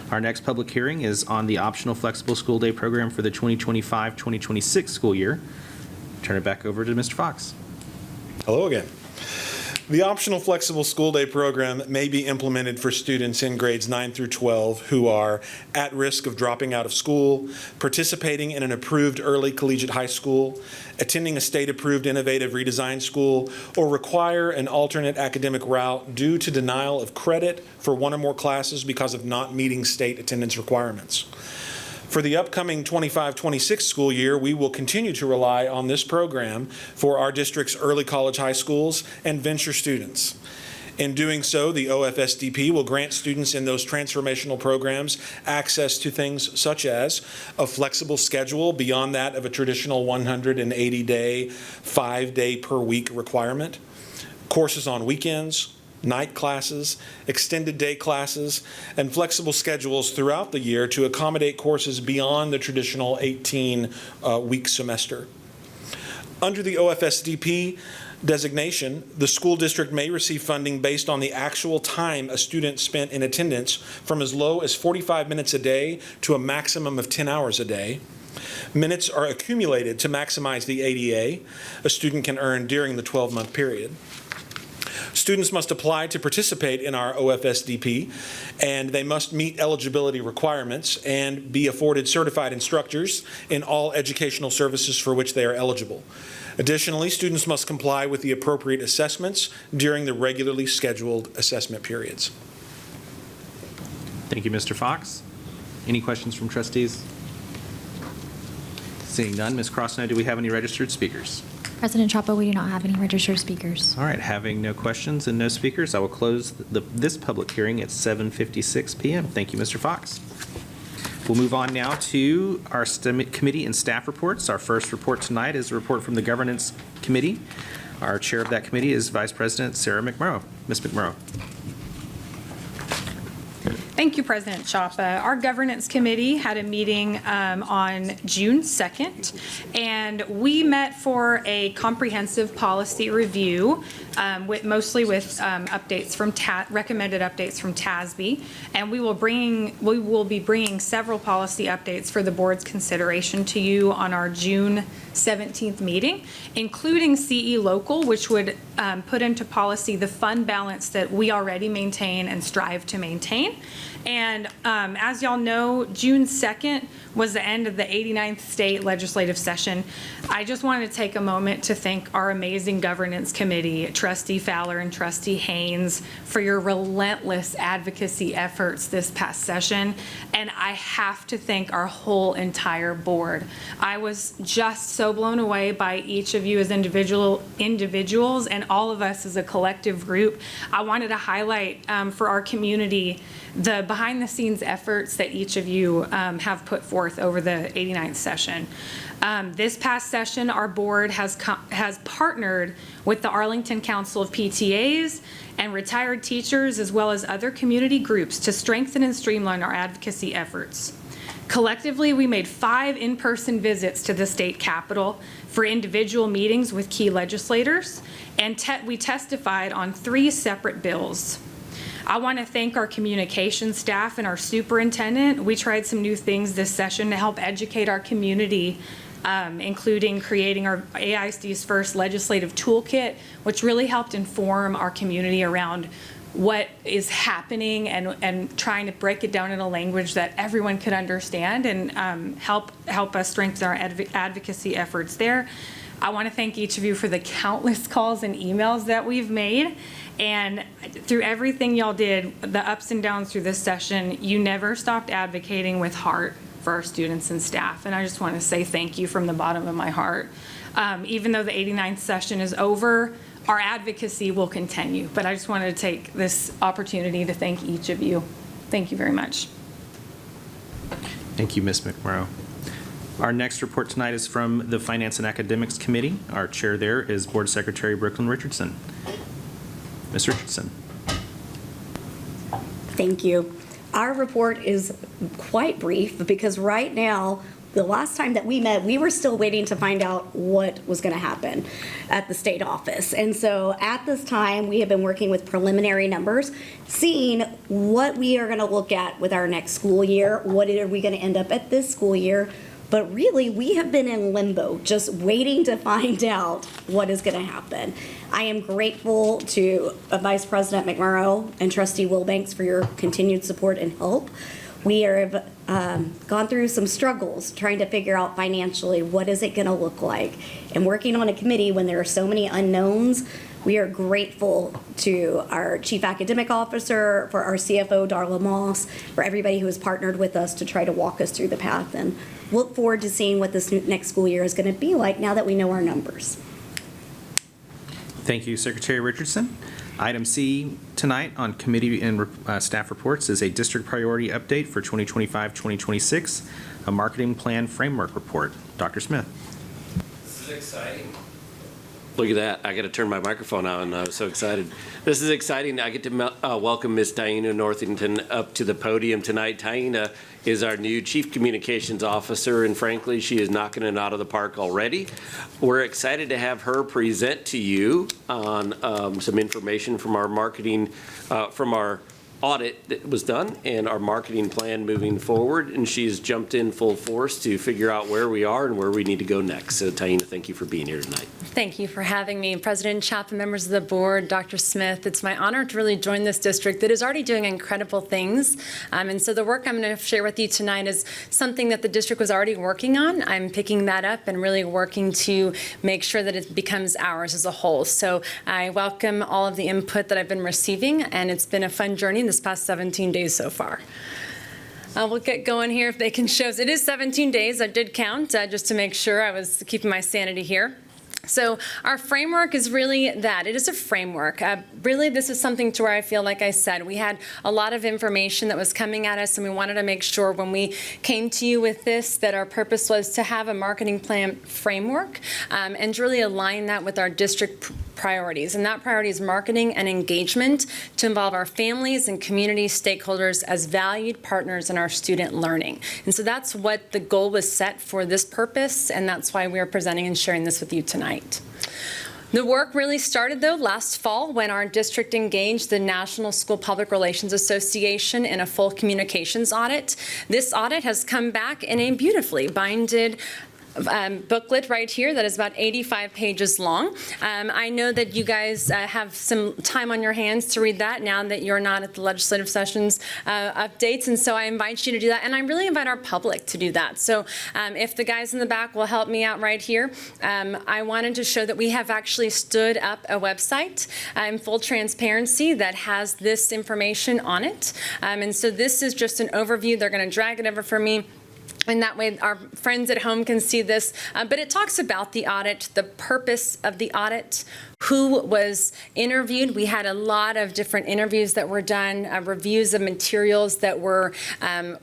Our next public hearing is on the optional flexible school day program for the 2025-2026 school year. Turn it back over to Mr. Fox. Hello again. The optional flexible school day program may be implemented for students in grades 9 through 12 who are at risk of dropping out of school, participating in an approved early collegiate high school, attending a state-approved innovative redesigned school, or require an alternate academic route due to denial of credit for one or more classes because of not meeting state attendance requirements. For the upcoming 25-26 school year, we will continue to rely on this program for our district's early college high schools and venture students. In doing so, the OFSDP will grant students in those transformational programs access to things such as a flexible schedule beyond that of a traditional 180-day, 5-day per week requirement, courses on weekends, night classes, extended day classes, and flexible schedules throughout the year to accommodate courses beyond the traditional 18-week semester. Under the OFSDP designation, the school district may receive funding based on the actual time a student spent in attendance from as low as 45 minutes a day to a maximum of 10 hours a day. Minutes are accumulated to maximize the ADA a student can earn during the 12-month period. Students must apply to participate in our OFSDP, and they must meet eligibility requirements and be afforded certified instructors in all educational services for which they are eligible. Additionally, students must comply with the appropriate assessments during the regularly scheduled assessment periods. Thank you, Mr. Fox. Any questions from trustees? Seeing none, Ms. Crossnow, do we have any registered speakers? President Chapa, we do not have any registered speakers. All right, having no questions and no speakers, I will close this public hearing at 7:56 p.m. Thank you, Mr. Fox. We'll move on now to our committee and staff reports. Our first report tonight is a report from the Governance Committee. Our chair of that committee is Vice President Sarah McMurrow. Ms. McMurrow. Thank you, President Chapa. Our Governance Committee had a meeting on June 2nd, and we met for a comprehensive policy review, mostly with updates from recommended updates from TASB, and we will be bringing several policy updates for the board's consideration to you on our June 17th meeting, including CE Local, which would put into policy the fund balance that we already maintain and strive to maintain. And as y'all know, June 2nd was the end of the 89th state legislative session. I just wanted to take a moment to thank our amazing governance committee, Trustee Fowler and Trustee Haynes, for your relentless advocacy efforts this past session. And I have to thank our whole entire board. I was just so blown away by each of you as individuals and all of us as a collective group. I wanted to highlight for our community the behind-the-scenes efforts that each of you have put forth over the 89th session. This past session, our board has partnered with the Arlington Council of PTAs and retired teachers, as well as other community groups, to strengthen and streamline our advocacy efforts. Collectively, we made 5 in-person visits to the state capitol for individual meetings with key legislators, and we testified on 3 separate bills. I want to thank our communications staff and our superintendent. We tried some new things this session to help educate our community, including creating our AISD's first legislative toolkit, which really helped inform our community around what is happening and trying to break it down in a language that everyone could understand and help us strengthen our advocacy efforts there. I want to thank each of you for the countless calls and emails that we've made. And through everything y'all did, the ups and downs through this session, you never stopped advocating with heart for our students and staff. And I just want to say thank you from the bottom of my heart. Even though the 89th session is over, our advocacy will continue. But I just wanted to take this opportunity to thank each of you. Thank you very much. Thank you, Ms. McMurrow. Our next report tonight is from the Finance and Academics Committee. Our chair there is Board Secretary Brooklyn Richardson. Ms. Richardson. Thank you. Our report is quite brief because right now, the last time that we met, we were still waiting to find out what was going to happen at the state office. And so at this time, we have been working with preliminary numbers, seeing what we are going to look at with our next school year. What are we going to end up at this school year? But really, we have been in limbo, just waiting to find out what is going to happen. I am grateful to Vice President McMurrow and Trustee Wilbanks for your continued support and help. We have gone through some struggles trying to figure out financially what is it going to look like. And working on a committee when there are so many unknowns, we are grateful to our Chief Academic Officer, for our CFO, Darla Moss, for everybody who has partnered with us to try to walk us through the path, and look forward to seeing what this next school year is going to be like now that we know our numbers. Thank you, Secretary Richardson. Item C tonight on committee and staff reports is a district priority update for 2025-2026, a marketing plan framework report. Dr. Smith. This is exciting. Look at that. I got to turn my microphone on. I was so excited. This is exciting. I get to welcome Ms. Taina Northington up to the podium tonight. Taina is our new Chief Communications Officer, and frankly, she is knocking it out of the park already. We're excited to have her present to you on some information from our marketing, from our audit that was done and our marketing plan moving forward, and she's jumped in full force to figure out where we are and where we need to go next. So Taina, thank you for being here tonight. Thank you for having me. President Chapa, members of the board, Dr. Smith, it's my honor to really join this district that is already doing incredible things. And so the work I'm going to share with you tonight is something that the district was already working on. I'm picking that up and really working to make sure that it becomes ours as a whole. So I welcome all of the input that I've been receiving, and it's been a fun journey this past 17 days so far. We'll get going here if they can show us. It is 17 days. I did count just to make sure I was keeping my sanity here. So our framework is really that. It is a framework. Really, this is something to where I feel, like I said, we had a lot of information that was coming at us, and we wanted to make sure when we came to you with this that our purpose was to have a marketing plan framework and to really align that with our district priorities. And that priority is marketing and engagement to involve our families and community stakeholders as valued partners in our student learning. And so that's what the goal was set for this purpose, and that's why we are presenting and sharing this with you tonight. The work really started, though, last fall when our district engaged the National School Public Relations Association in a full communications audit. This audit has come back in a beautifully binded booklet right here that is about 85 pages long. I know that you guys have some time on your hands to read that now that you're not at the legislative sessions updates, and so I invite you to do that, and I really invite our public to do that. So if the guys in the back will help me out right here, I wanted to show that we have actually stood up a website in full transparency that has this information on it, and so this is just an overview. They're going to drag it over for me, and that way our friends at home can see this. But it talks about the audit, the purpose of the audit, who was interviewed. We had a lot of different interviews that were done, reviews of materials that were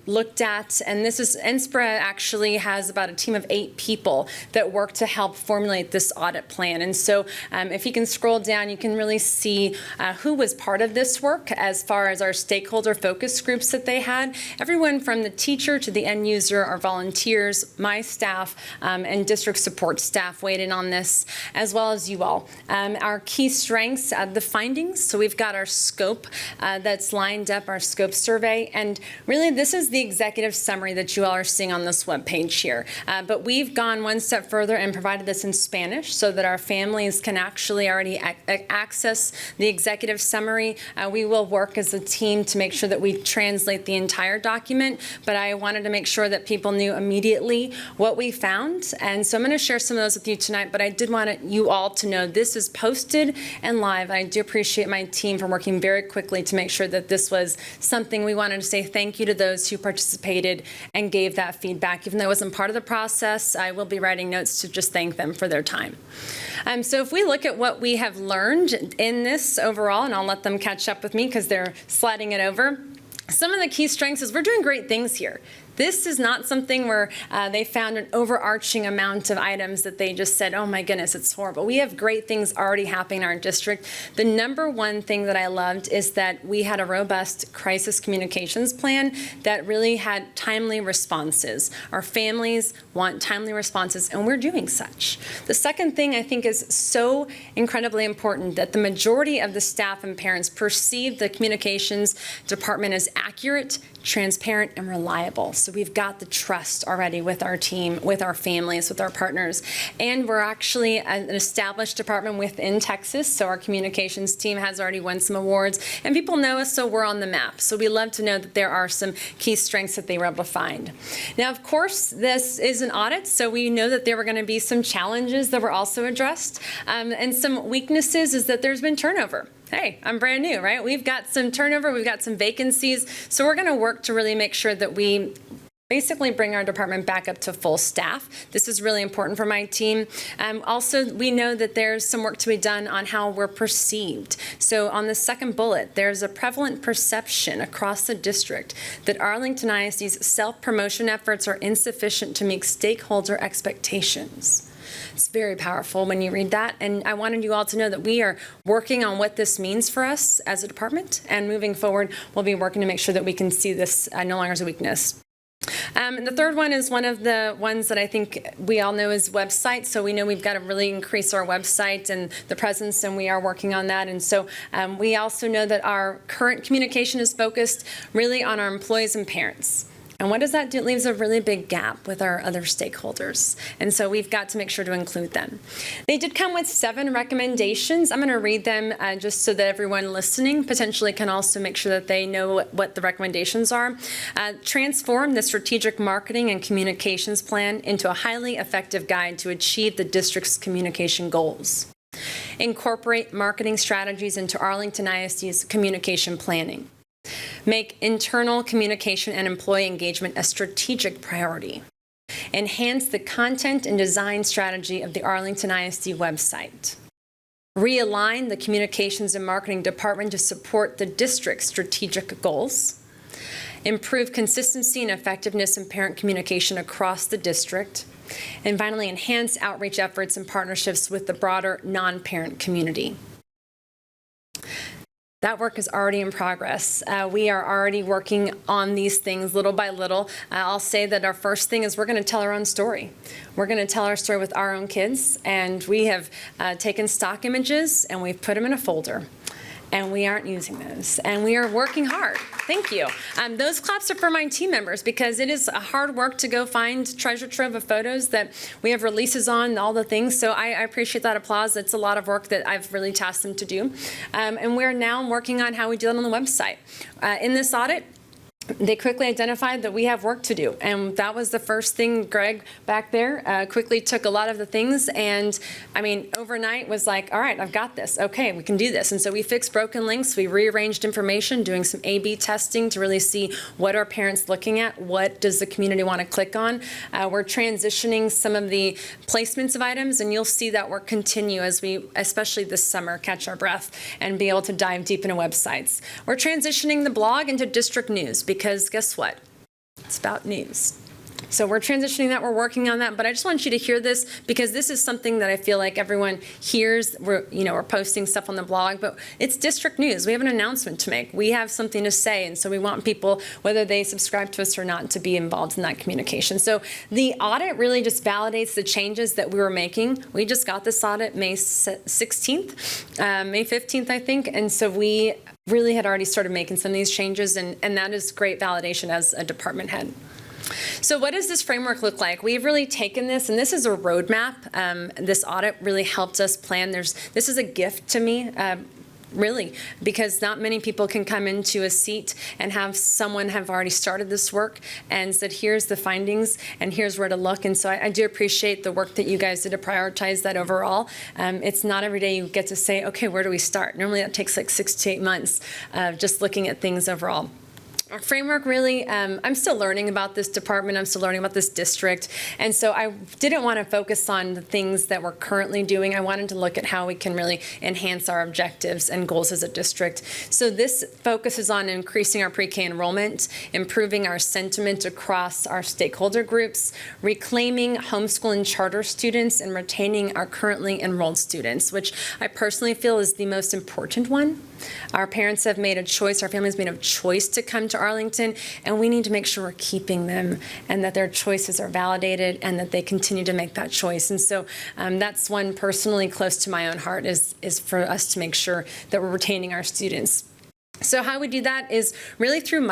looked at. And this is, NSPRA actually has about a team of 8 people that work to help formulate this audit plan. And so if you can scroll down, you can really see who was part of this work as far as our stakeholder focus groups that they had. Everyone from the teacher to the end user, our volunteers, my staff, and district support staff weighed in on this, as well as you all. Our key strengths, the findings. So we've got our scope that's lined up, our scope survey. And really, this is the executive summary that you all are seeing on this webpage here. But we've gone one step further and provided this in Spanish so that our families can actually already access the executive summary. We will work as a team to make sure that we translate the entire document. But I wanted to make sure that people knew immediately what we found. And so I'm going to share some of those with you tonight. But I did want you all to know this is posted and live. I do appreciate my team for working very quickly to make sure that this was something. We wanted to say thank you to those who participated and gave that feedback. Even though it wasn't part of the process, I will be writing notes to just thank them for their time. So if we look at what we have learned in this overall, and I'll let them catch up with me because they're sliding it over. Some of the key strengths is we're doing great things here. This is not something where they found an overarching amount of items that they just said, oh my goodness, it's horrible. We have great things already happening in our district. The number one thing that I loved is that we had a robust crisis communications plan that really had timely responses. Our families want timely responses, and we're doing such. The second thing I think is so incredibly important, that the majority of the staff and parents perceive the communications department as accurate, transparent, and reliable. So we've got the trust already with our team, with our families, with our partners. And we're actually an established department within Texas, so our communications team has already won some awards. And people know us, so we're on the map. So we love to know that there are some key strengths that they were able to find. Now, of course, this is an audit, so we know that there were going to be some challenges that were also addressed. And some weaknesses is that there's been turnover. Hey, I'm brand new, right? We've got some turnover, we've got some vacancies, so we're going to work to really make sure that we basically bring our department back up to full staff. This is really important for my team. Also, we know that there's some work to be done on how we're perceived. So on the second bullet, there's a prevalent perception across the district that Arlington ISD's self-promotion efforts are insufficient to meet stakeholder expectations. It's very powerful when you read that, and I wanted you all to know that we are working on what this means for us as a department, and moving forward, we'll be working to make sure that we can see this no longer as a weakness. The third one is one of the ones that I think we all know is website. So we know we've got to really increase our website and the presence, and we are working on that. And so we also know that our current communication is focused really on our employees and parents. And what does that do? It leaves a really big gap with our other stakeholders. And so we've got to make sure to include them. They did come with 7 recommendations. I'm going to read them just so that everyone listening potentially can also make sure that they know what the recommendations are. Transform the strategic marketing and communications plan into a highly effective guide to achieve the district's communication goals. Incorporate marketing strategies into Arlington ISD's communication planning. Make internal communication and employee engagement a strategic priority. Enhance the content and design strategy of the Arlington ISD website. Realign the communications and marketing department to support the district's strategic goals. Improve consistency and effectiveness in parent communication across the district. And finally, enhance outreach efforts and partnerships with the broader non-parent community. That work is already in progress. We are already working on these things little by little. I'll say that our first thing is we're going to tell our own story. We're going to tell our story with our own kids, and we have taken stock images and we've put them in a folder. And we aren't using those. And we are working hard. Thank you. Those claps are for my team members, because it is a hard work to go find treasure trove of photos that we have releases on, all the things. So I appreciate that applause. It's a lot of work that I've really tasked them to do. And we're now working on how we do that on the website. In this audit, they quickly identified that we have work to do. And that was the first thing. Greg back there quickly took a lot of the things, and I mean, overnight was like, all right, I've got this. Okay, we can do this. And so we fixed broken links. We rearranged information, doing some A/B testing to really see what are parents looking at, what does the community want to click on. We're transitioning some of the placements of items, and you'll see that work continue as we, especially this summer, catch our breath and be able to dive deep into websites. We're transitioning the blog into district news, because guess what? It's about news. So we're transitioning that, we're working on that, but I just want you to hear this, because this is something that I feel like everyone hears. We're posting stuff on the blog, but it's district news. We have an announcement to make. We have something to say, and so we want people, whether they subscribe to us or not, to be involved in that communication. So the audit really just validates the changes that we were making. We just got this audit May 16th, May 15th, I think, and so we really had already started making some of these changes, and that is great validation as a department head. So what does this framework look like? We've really taken this, and this is a roadmap. This audit really helped us plan. This is a gift to me, really, because not many people can come into a seat and have someone have already started this work and said, here's the findings and here's where to look. And so I do appreciate the work that you guys did to prioritize that overall. It's not every day you get to say, okay, where do we start? Normally that takes like 6 to 8 months of just looking at things overall. Our framework really, I'm still learning about this department, I'm still learning about this district, and so I didn't want to focus on the things that we're currently doing. I wanted to look at how we can really enhance our objectives and goals as a district. So this focuses on increasing our pre-K enrollment, improving our sentiment across our stakeholder groups, reclaiming homeschool and charter students, and retaining our currently enrolled students, which I personally feel is the most important one. Our parents have made a choice, our families made a choice to come to Arlington, and we need to make sure we're keeping them and that their choices are validated and that they continue to make that choice. And so that's one personally close to my own heart, is for us to make sure that we're retaining our students. So how we do that is really through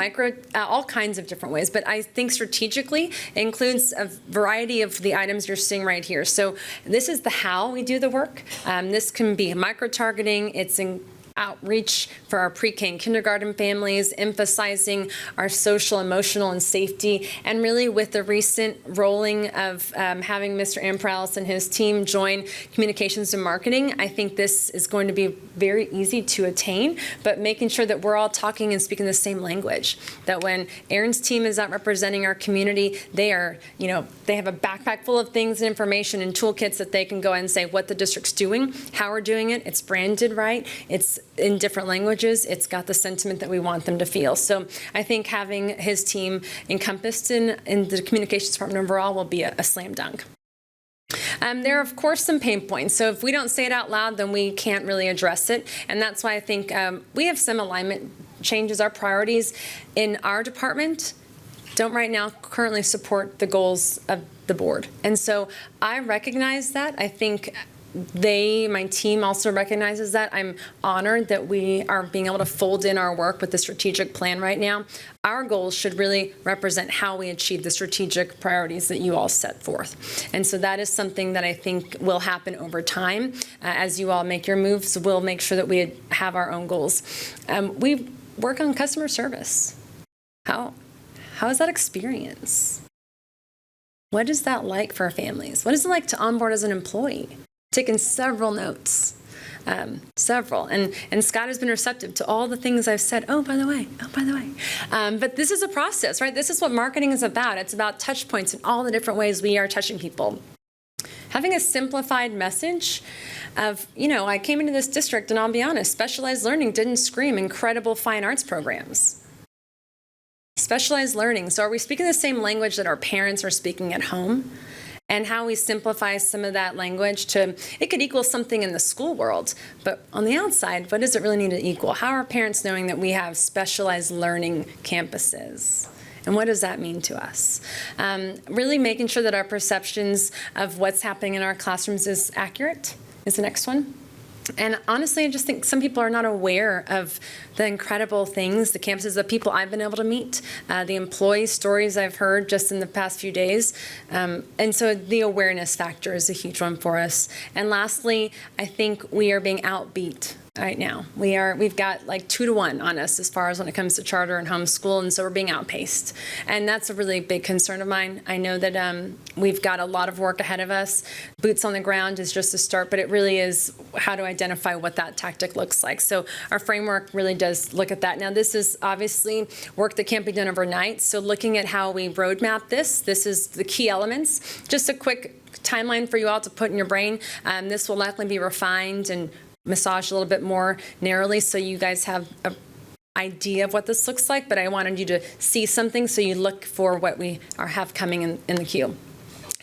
all kinds of different ways, but I think strategically it includes a variety of the items you're seeing right here. So this is the how we do the work. This can be micro-targeting, it's in outreach for our pre-K and kindergarten families, emphasizing our social, emotional, and safety. And really with the recent rolling of having Mr. Amperales and his team join communications and marketing, I think this is going to be very easy to attain, but making sure that we're all talking and speaking the same language. That when Aaron's team is out representing our community, they are, they have a backpack full of things and information and toolkits that they can go and say what the district's doing, how we're doing it, it's branded right, it's in different languages, it's got the sentiment that we want them to feel. So I think having his team encompassed in the communications department overall will be a slam dunk. There are, of course, some pain points. So if we don't say it out loud, then we can't really address it. And that's why I think we have some alignment changes. Our priorities in our department don't right now currently support the goals of the board. And so I recognize that. I think my team also recognizes that. I'm honored that we are being able to fold in our work with the strategic plan right now. Our goals should really represent how we achieve the strategic priorities that you all set forth. And so that is something that I think will happen over time. As you all make your moves, we'll make sure that we have our own goals. We work on customer service. How is that experience? What is that like for families? What is it like to onboard as an employee? Taken several notes, several. And Scott has been receptive to all the things I've said. Oh, by the way. But this is a process, right? This is what marketing is about. It's about touch points and all the different ways we are touching people. Having a simplified message of, I came into this district and I'll be honest, specialized learning didn't scream incredible fine arts programs. Specialized learning. So are we speaking the same language that our parents are speaking at home? And how we simplify some of that language to, it could equal something in the school world, but on the outside, what does it really need to equal? How are parents knowing that we have specialized learning campuses? And what does that mean to us? Really making sure that our perceptions of what's happening in our classrooms is accurate is the next one. And honestly, I just think some people are not aware of the incredible things, the campuses, the people I've been able to meet, the employee stories I've heard just in the past few days. And so the awareness factor is a huge one for us. And lastly, I think we are being outbeat right now. We've got like 2-to-1 on us as far as when it comes to charter and homeschool, and so we're being outpaced. And that's a really big concern of mine. I know that we've got a lot of work ahead of us. Boots on the ground is just a start, but it really is how to identify what that tactic looks like. So our framework really does look at that. Now, this is obviously work that can't be done overnight. So looking at how we roadmap this is the key elements. Just a quick timeline for you all to put in your brain. This will likely be refined and massage a little bit more narrowly so you guys have an idea of what this looks like, but I wanted you to see something so you look for what we have coming in the queue.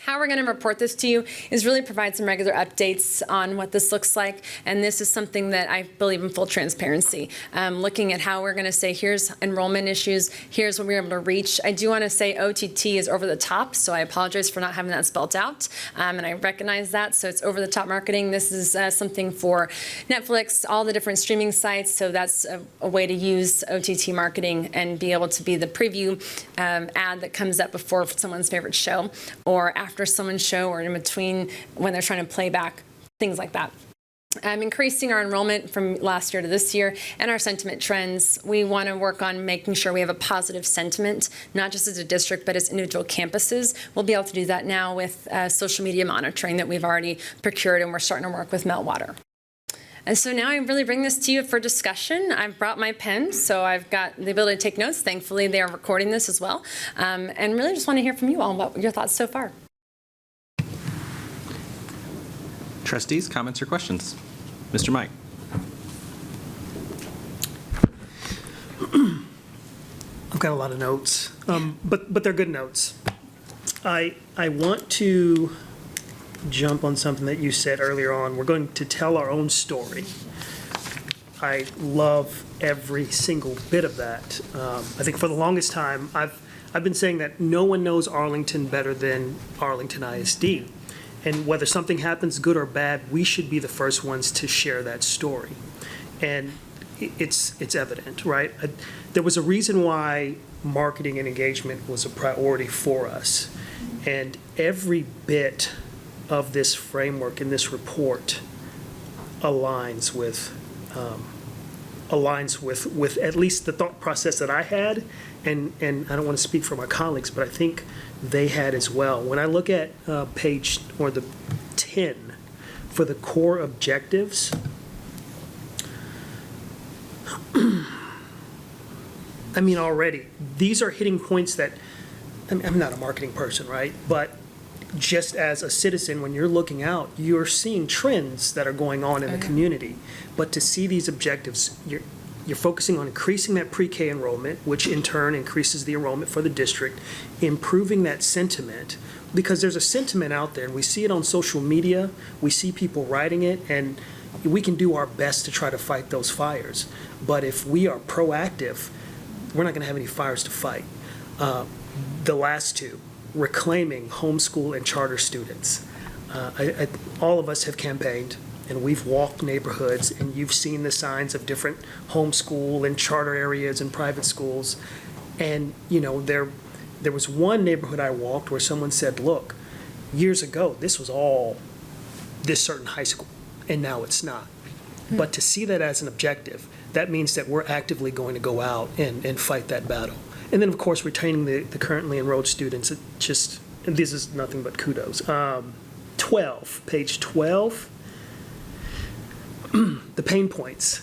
How we're going to report this to you is really provide some regular updates on what this looks like, and this is something that I believe in full transparency. Looking at how we're going to say, here's enrollment issues, here's what we're able to reach. I do want to say OTT is over the top, so I apologize for not having that spelled out, and I recognize that, so it's over the top marketing. This is something for Netflix, all the different streaming sites, so that's a way to use OTT marketing and be able to be the preview ad that comes up before someone's favorite show or after someone's show or in between when they're trying to play back, things like that. Increasing our enrollment from last year to this year and our sentiment trends. We want to work on making sure we have a positive sentiment, not just as a district, but as individual campuses. We'll be able to do that now with social media monitoring that we've already procured, and we're starting to work with Meltwater. And so now I really bring this to you for discussion. I've brought my pen, so I've got the ability to take notes. Thankfully, they are recording this as well. And really just want to hear from you all about your thoughts so far. Trustees, comments or questions? Mr. Mike. I've got a lot of notes, but they're good notes. I want to jump on something that you said earlier on. We're going to tell our own story. I love every single bit of that. I think for the longest time, I've been saying that no one knows Arlington better than Arlington ISD. And whether something happens good or bad, we should be the first ones to share that story. And it's evident, right? There was a reason why marketing and engagement was a priority for us. And every bit of this framework in this report aligns with aligns with at least the thought process that I had, and I don't want to speak for my colleagues, but I think they had as well. When I look at page, or the 10, for the core objectives, I mean, already, these are hitting points that, I'm not a marketing person, right? But just as a citizen, when you're looking out, you're seeing trends that are going on in the community. But to see these objectives, you're focusing on increasing that pre-K enrollment, which in turn increases the enrollment for the district, improving that sentiment, because there's a sentiment out there, and we see it on social media, we see people writing it, and we can do our best to try to fight those fires. But if we are proactive, we're not going to have any fires to fight. The last two, reclaiming homeschool and charter students. All of us have campaigned, and we've walked neighborhoods, and you've seen the signs of different homeschool and charter areas and private schools. And, you know, there was one neighborhood I walked where someone said, look, years ago, this was all this certain high school, and now it's not. But to see that as an objective, that means that we're actively going to go out and fight that battle. And then, of course, retaining the currently enrolled students. It just, and this is nothing but kudos. 12, page 12, the pain points.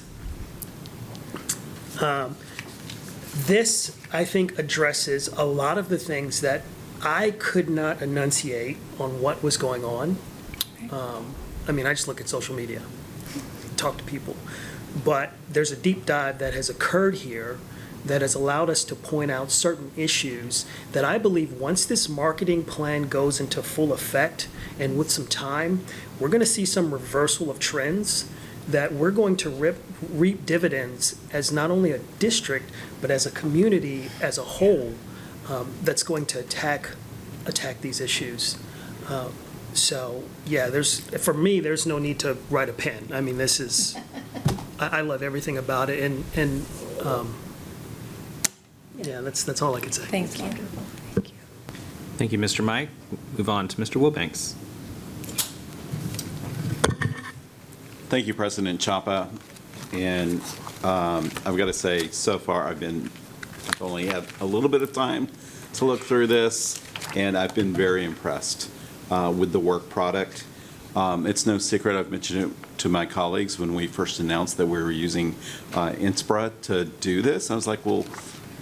This, I think, addresses a lot of the things that I could not enunciate on what was going on. I mean, I just look at social media, talk to people. But there's a deep dive that has occurred here that has allowed us to point out certain issues that I believe once this marketing plan goes into full effect and with some time, we're going to see some reversal of trends that we're going to reap dividends as not only a district, but as a community as a whole that's going to attack these issues. So, yeah, for me, there's no need to write a pen. I mean, this is, I love everything about it, and yeah, that's all I can say. Thank you. Thank you, Mr. Mike. Move on to Mr. Wilbanks. Thank you, President Chapa. And I've got to say, so far, I've only had a little bit of time to look through this, and I've been very impressed with the work product. It's no secret, I've mentioned it to my colleagues when we first announced that we were using Inspira to do this. I was like, well,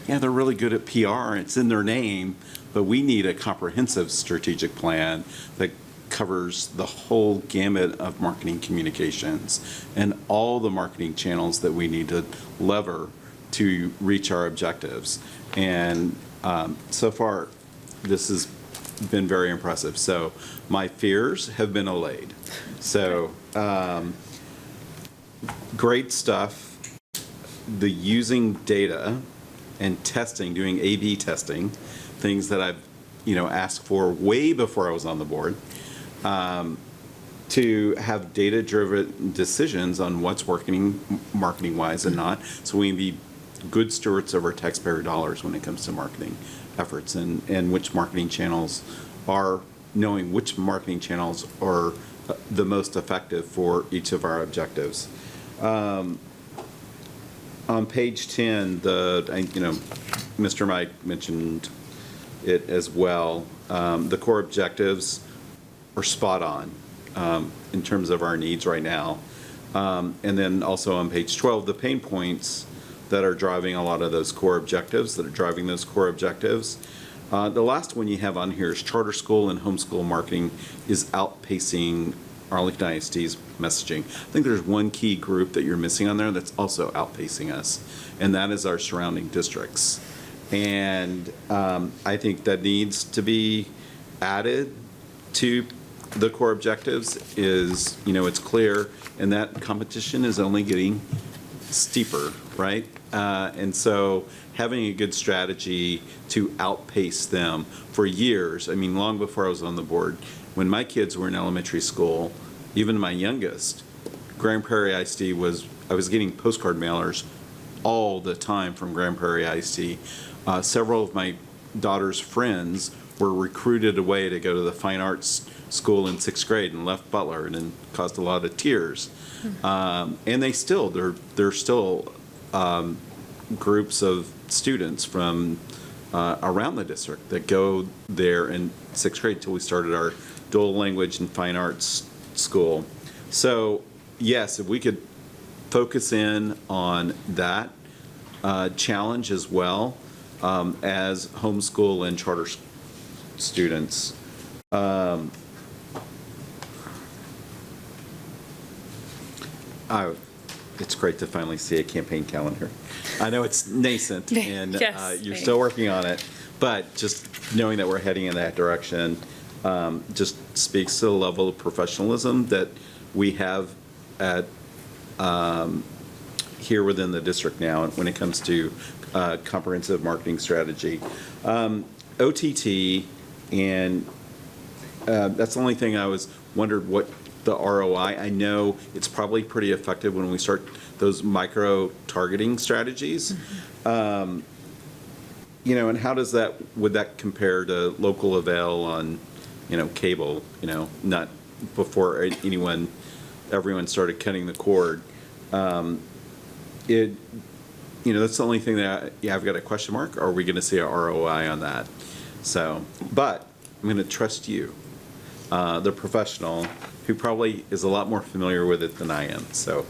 yeah, they're really good at PR, it's in their name, but we need a comprehensive strategic plan that covers the whole gamut of marketing communications and all the marketing channels that we need to lever to reach our objectives. And so far, this has been very impressive. So my fears have been allayed. So great stuff. The using data and testing, doing A/B testing, things that I've asked for way before I was on the board, to have data-driven decisions on what's working marketing-wise and not, so we can be good stewards of our taxpayer dollars when it comes to marketing efforts, and which marketing channels are, knowing which marketing channels are the most effective for each of our objectives. On page 10, Mr. Mike mentioned it as well. The core objectives are spot on in terms of our needs right now. And then also on page 12, the pain points that are driving a lot of those core objectives, The last one you have on here is charter school and homeschool marketing is outpacing Arlington ISD's messaging. I think there's one key group that you're missing on there that's also outpacing us, and that is our surrounding districts. And I think that needs to be added to the core objectives. Is, it's clear, and that competition is only getting steeper, right? And so having a good strategy to outpace them for years, I mean, long before I was on the board, when my kids were in elementary school, even my youngest, Grand Prairie ISD I was getting postcard mailers all the time from Grand Prairie ISD. Several of my daughter's friends were recruited away to go to the fine arts school in 6th grade and left Butler, and it caused a lot of tears. And they're still groups of students from around the district that go there in sixth grade till we started our dual language and fine arts school. So yes, if we could focus in on that challenge as well as homeschool and charter students. It's great to finally see a campaign calendar. I know it's nascent and Yes. you're still working on it, but just knowing that we're heading in that direction just speaks to the level of professionalism that we have at here within the district now when it comes to comprehensive marketing strategy. OTT, and that's the only thing I was wondered what the ROI. I know it's probably pretty effective when we start those micro targeting strategies. And how does would that compare to local avail on, cable, not before everyone started cutting the cord. That's the only thing that I've got a question mark. Are we going to see a ROI on that? So, but I'm going to trust you, the professional, who probably is a lot more familiar with it than I am. So,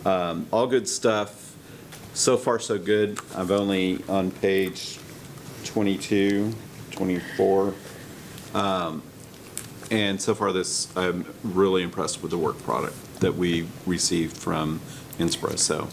all good stuff. So far, so good. I'm only on page 22, 24. And so far, I'm really impressed with the work product that we received from Inspira. So,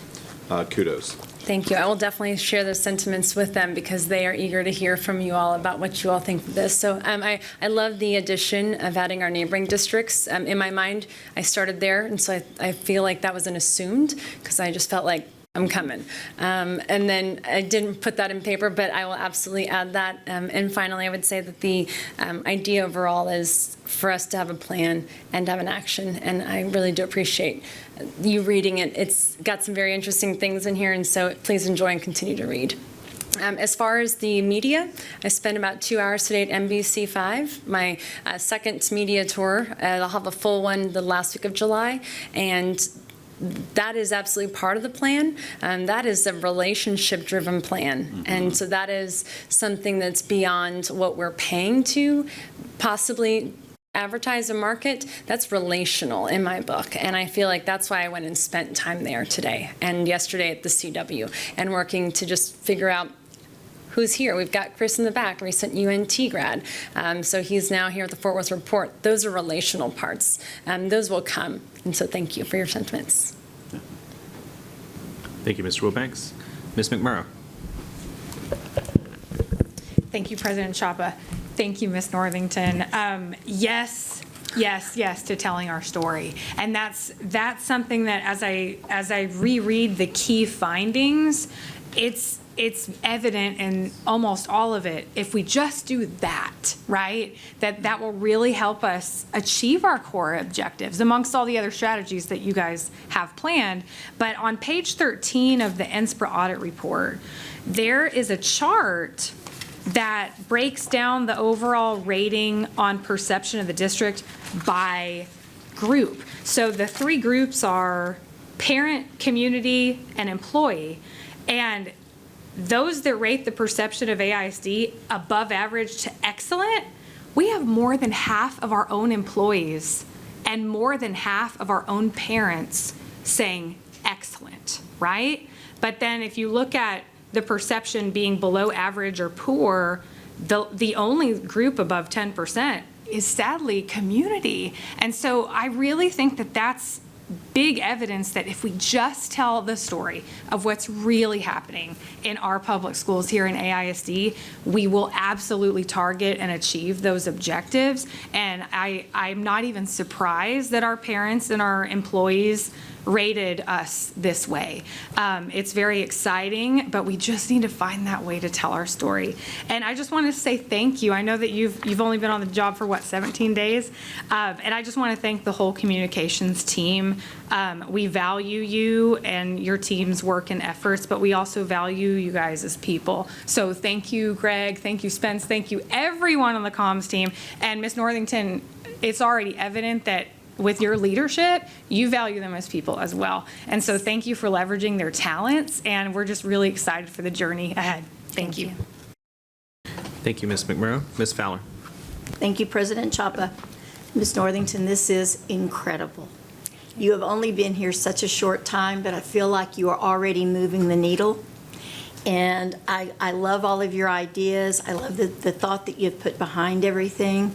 kudos. Thank you. I will definitely share those sentiments with them because they are eager to hear from you all about what you all think of this. So I love the addition of adding our neighboring districts. In my mind, I started there, and so I feel like that was an assumed because I just felt like I'm coming. And then I didn't put that in paper, but I will absolutely add that. And finally, I would say that the idea overall is for us to have a plan and have an action. And I really do appreciate you reading it. It's got some very interesting things in here, and so please enjoy and continue to read. As far as the media, I spent about 2 hours today at NBC5, my second media tour. I'll have a full one the last week of July, and that is absolutely part of the plan. That is a relationship-driven plan. And so that is something that's beyond what we're paying to possibly advertise and market. That's relational in my book. And I feel like that's why I went and spent time there today and yesterday at the CW and working to just figure out who's here. We've got Chris in the back, recent UNT grad. So he's now here at the Fort Worth Report. Those are relational parts. Those will come. And so thank you for your sentiments. Thank you, Mr. Wilbanks. Ms. McMurrow. Thank you, President Chapa. Thank you, Ms. Northington. Yes to telling our story. And that's something that as I reread the key findings, it's evident in almost all of it. If we just do that, right, that will really help us achieve our core objectives amongst all the other strategies that you guys have planned. But on page 13 of the NSPRA audit report, there is a chart that breaks down the overall rating on perception of the district by group. So the three groups are parent, community, and employee. And those that rate the perception of AISD above average to excellent, we have more than half of our own employees and more than half of our own parents saying excellent, right? But then if you look at the perception being below average or poor, the only group above 10% is sadly community. And so I really think that that's big evidence that if we just tell the story of what's really happening in our public schools here in AISD, we will absolutely target and achieve those objectives. And I'm not even surprised that our parents and our employees rated us this way. It's very exciting, but we just need to find that way to tell our story. And I just want to say thank you. I know that you've only been on the job for 17 days, and I just want to thank the whole communications team. We value you and your team's work and efforts, but we also value you guys as people. So thank you, Greg. Thank you, Spence. Thank you, everyone on the comms team. And Ms. Northington, it's already evident that with your leadership, you value them as people as well. And so thank you for leveraging their talents, and we're just really excited for the journey ahead. Thank you. Thank you, Ms. McMurrow. Ms. Fowler. Thank you, President Chapa. Ms. Northington, this is incredible. You have only been here such a short time, but I feel like you are already moving the needle. And I love all of your ideas. I love the thought that you've put behind everything.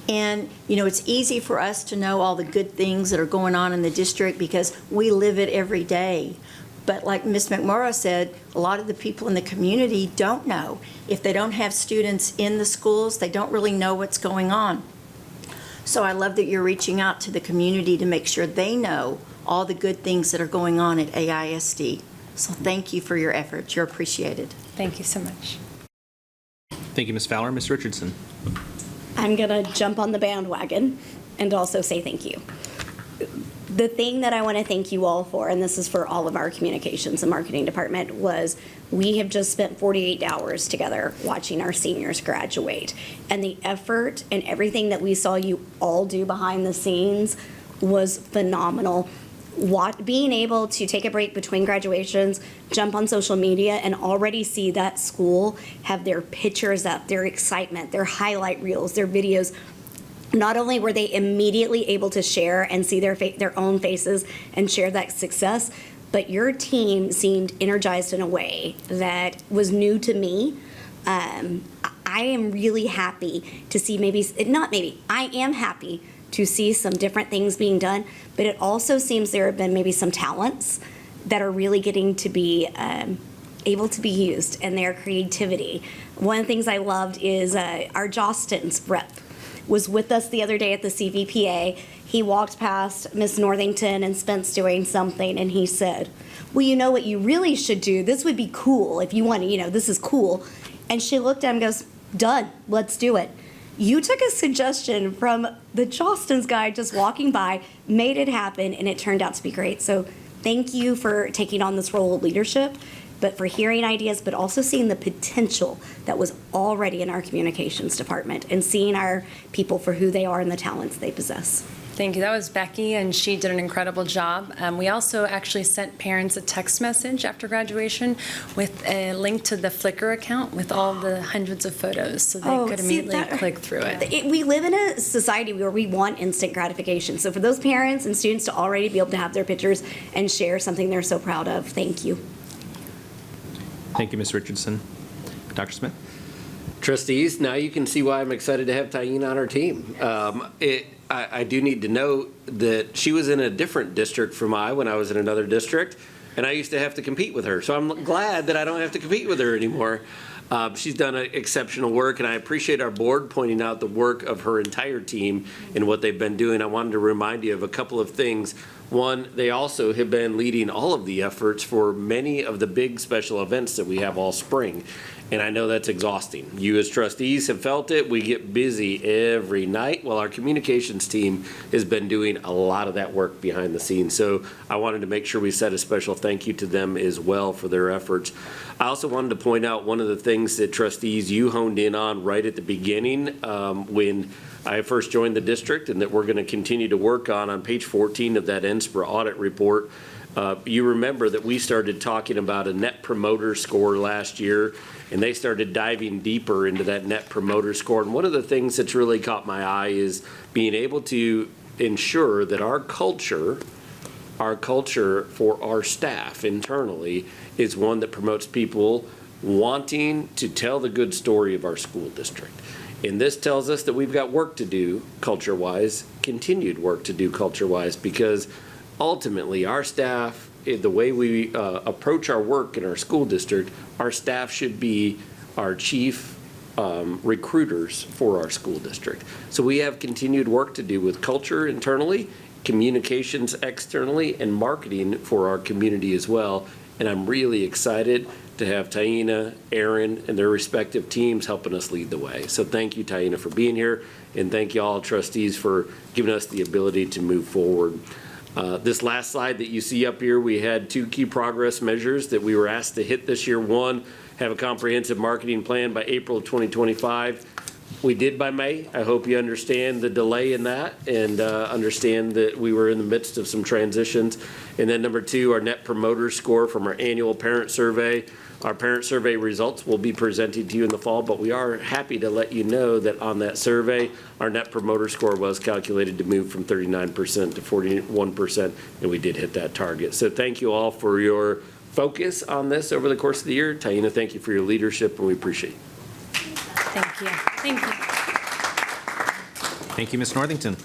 And, you know, it's easy for us to know all the good things that are going on in the district because we live it every day. But like Ms. McMurrow said, a lot of the people in the community don't know. If they don't have students in the schools, they don't really know what's going on. So I love that you're reaching out to the community to make sure they know all the good things that are going on at AISD. So thank you for your efforts. You're appreciated. Thank you so much. Thank you, Ms. Fowler. Ms. Richardson. I'm going to jump on the bandwagon and also say thank you. The thing that I want to thank you all for, and this is for all of our communications and marketing department, was we have just spent 48 hours together watching our seniors graduate. And the effort and everything that we saw you all do behind the scenes was phenomenal. Being able to take a break between graduations, jump on social media, and already see that school have their pictures up, their excitement, their highlight reels, their videos. Not only were they immediately able to share and see their own faces and share that success, but your team seemed energized in a way that was new to me. I am really happy to see I am happy to see some different things being done, but it also seems there have been maybe some talents that are really getting to be able to be used and their creativity. One of the things I loved is our Jostens rep was with us the other day at the CVPA. He walked past Miss Northington and Spence doing something, and he said, well, you know what you really should do? This would be cool if you want to, this is cool. And she looked at him and goes, done, let's do it. You took a suggestion from the Jostens guy just walking by, made it happen, and it turned out to be great. So thank you for taking on this role of leadership, but for hearing ideas, but also seeing the potential that was already in our communications department and seeing our people for who they are and the talents they possess. Thank you. That was Becky, and she did an incredible job. We also actually sent parents a text message after graduation with a link to the Flickr account with all the hundreds of photos, so they could immediately click through it. We live in a society where we want instant gratification. So for those parents and students to already be able to have their pictures and share something they're so proud of, thank you. Thank you, Ms. Richardson. Dr. Smith? Trustees, now you can see why I'm excited to have Taina on our team. I do need to note that she was in a different district from when I was in another district, and I used to have to compete with her. So I'm glad that I don't have to compete with her anymore. She's done exceptional work, and I appreciate our board pointing out the work of her entire team and what they've been doing. I wanted to remind you of a couple of things. One, they also have been leading all of the efforts for many of the big special events that we have all spring. And I know that's exhausting. You as trustees have felt it. We get busy every night. Well, our communications team has been doing a lot of that work behind the scenes. So I wanted to make sure we said a special thank you to them as well for their efforts. I also wanted to point out one of the things that trustees you honed in on right at the beginning when I first joined the district, and that we're going to continue to work on page 14 of that NSPRA audit report. You remember that we started talking about a net promoter score last year, and they started diving deeper into that net promoter score. And one of the things that's really caught my eye is being able to ensure that our culture for our staff internally is one that promotes people wanting to tell the good story of our school district. And this tells us that we've got work to do culture-wise, continued work to do culture-wise, because ultimately our staff, the way we approach our work in our school district, our staff should be our chief recruiters for our school district. So we have continued work to do with culture internally, communications externally, and marketing for our community as well. And I'm really excited to have Taina, Aaron, and their respective teams helping us lead the way. So thank you, Taina, for being here, and thank you all trustees for giving us the ability to move forward. This last slide that you see up here, we had 2 key progress measures that we were asked to hit this year. One, have a comprehensive marketing plan by April of 2025. We did by May. I hope you understand the delay in that and understand that we were in the midst of some transitions. And then number 2, our net promoter score from our annual parent survey. Our parent survey results will be presented to you in the fall, but we are happy to let you know that on that survey, our net promoter score was calculated to move from 39% to 41%, and we did hit that target. So thank you all for your focus on this over the course of the year. Taina, thank you for your leadership, and we appreciate it. Thank you. Thank you. Thank you, Ms. Northington.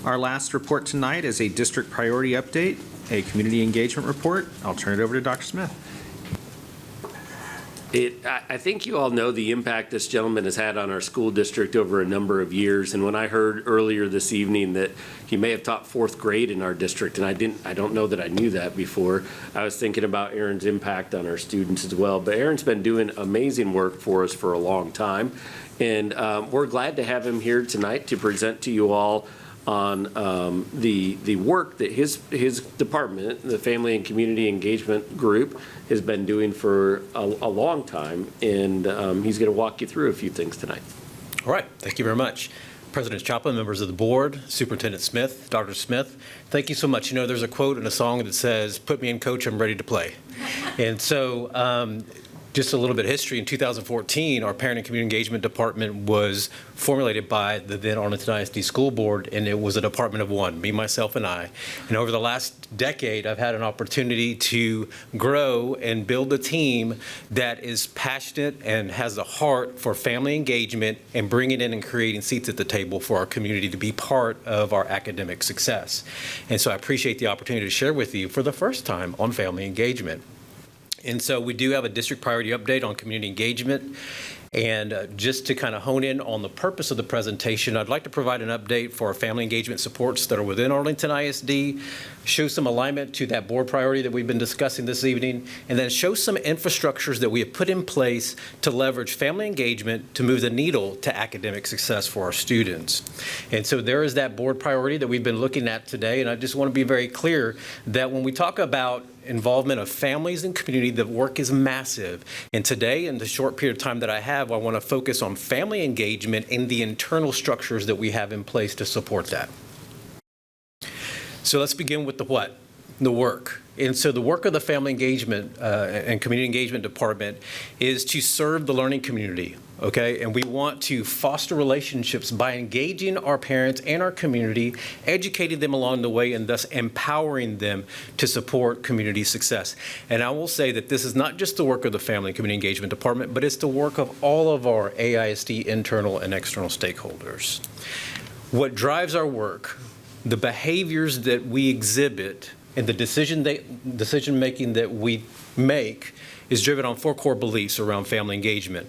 Our last report tonight is a district priority update, a community engagement report. I'll turn it over to Dr. Smith. I think you all know the impact this gentleman has had on our school district over a number of years. And when I heard earlier this evening that he may have taught 4th grade in our district, and I don't know that I knew that before, I was thinking about Aaron's impact on our students as well. But Aaron's been doing amazing work for us for a long time. And we're glad to have him here tonight to present to you all on the work that his department, the Family and Community Engagement Group, has been doing for a long time, and he's going to walk you through a few things tonight. All right, thank you very much. President Chapa, members of the board, Superintendent Smith, Dr. Smith, thank you so much. You know, there's a quote in a song that says, "Put me in, coach, I'm ready to play." And so just a little bit of history. In 2014, our Parent and Community Engagement Department was formulated by the then Arlington ISD School Board, and it was a department of one, me, myself, and I. And over the last decade, I've had an opportunity to grow and build a team that is passionate and has a heart for family engagement and bringing in and creating seats at the table for our community to be part of our academic success. And so I appreciate the opportunity to share with you for the first time on family engagement. And so we do have a district priority update on community engagement. And just to kind of hone in on the purpose of the presentation, I'd like to provide an update for our family engagement supports that are within Arlington ISD, show some alignment to that board priority that we've been discussing this evening, and then show some infrastructures that we have put in place to leverage family engagement to move the needle to academic success for our students. And so there is that board priority that we've been looking at today, and I just want to be very clear that when we talk about involvement of families and community, the work is massive. And today, in the short period of time that I have, I want to focus on family engagement and the internal structures that we have in place to support that. So let's begin with the what? The work. And so the work of the Family Engagement and Community Engagement Department is to serve the learning community, okay? And we want to foster relationships by engaging our parents and our community, educating them along the way, and thus empowering them to support community success. And I will say that this is not just the work of the Family and Community Engagement Department, but it's the work of all of our AISD internal and external stakeholders. What drives our work, the behaviors that we exhibit, and the decision-making that we make is driven on 4 core beliefs around family engagement.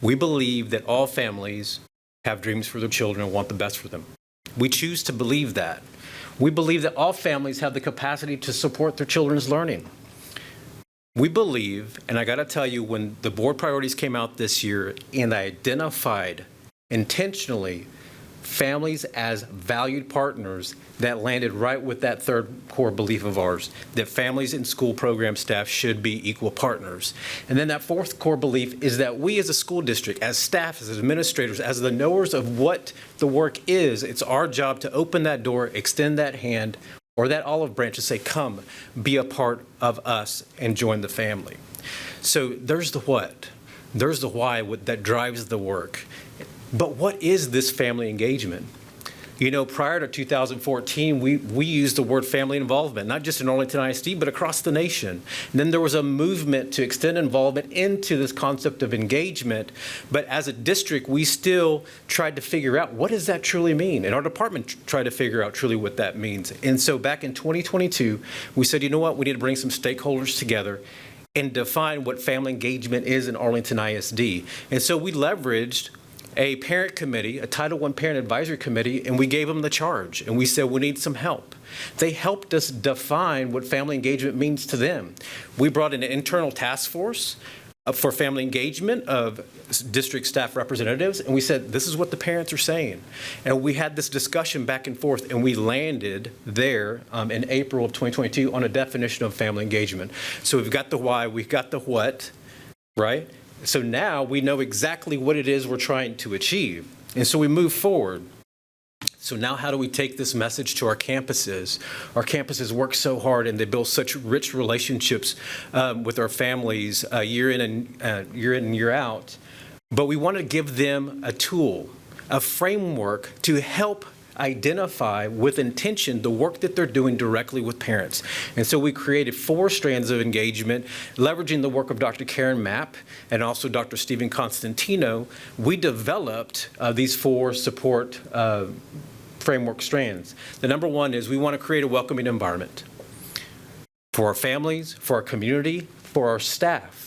We believe that all families have dreams for their children and want the best for them. We choose to believe that. We believe that all families have the capacity to support their children's learning. We believe, and I got to tell you, when the board priorities came out this year and I identified intentionally families as valued partners, that landed right with that 3rd core belief of ours, that families and school program staff should be equal partners. And then that 4th core belief is that we as a school district, as staff, as administrators, as the knowers of what the work is, it's our job to open that door, extend that hand, or that olive branch and say, come, be a part of us and join the family. So there's the what. There's the why that drives the work. But what is this family engagement? You know, prior to 2014, we used the word family involvement, not just in Arlington ISD, but across the nation. And then there was a movement to extend involvement into this concept of engagement. But as a district, we still tried to figure out, what does that truly mean? And our department tried to figure out truly what that means. And so back in 2022, we said, you know what, we need to bring some stakeholders together and define what family engagement is in Arlington ISD. And so we leveraged a parent committee, a Title I parent advisory committee, and we gave them the charge. And we said, we need some help. They helped us define what family engagement means to them. We brought in an internal task force for family engagement of district staff representatives, and we said, this is what the parents are saying. And we had this discussion back and forth, and we landed there in April of 2022 on a definition of family engagement. So we've got the why, we've got the what, right? So now we know exactly what it is we're trying to achieve. And so we move forward. So now how do we take this message to our campuses? Our campuses work so hard and they build such rich relationships with our families year in and year out. But we want to give them a tool, a framework to help identify with intention the work that they're doing directly with parents. And so we created 4 strands of engagement, leveraging the work of Dr. Karen Mapp and also Dr. Stephen Constantino. We developed these 4 support framework strands. The number one is we want to create a welcoming environment for our families, for our community, for our staff.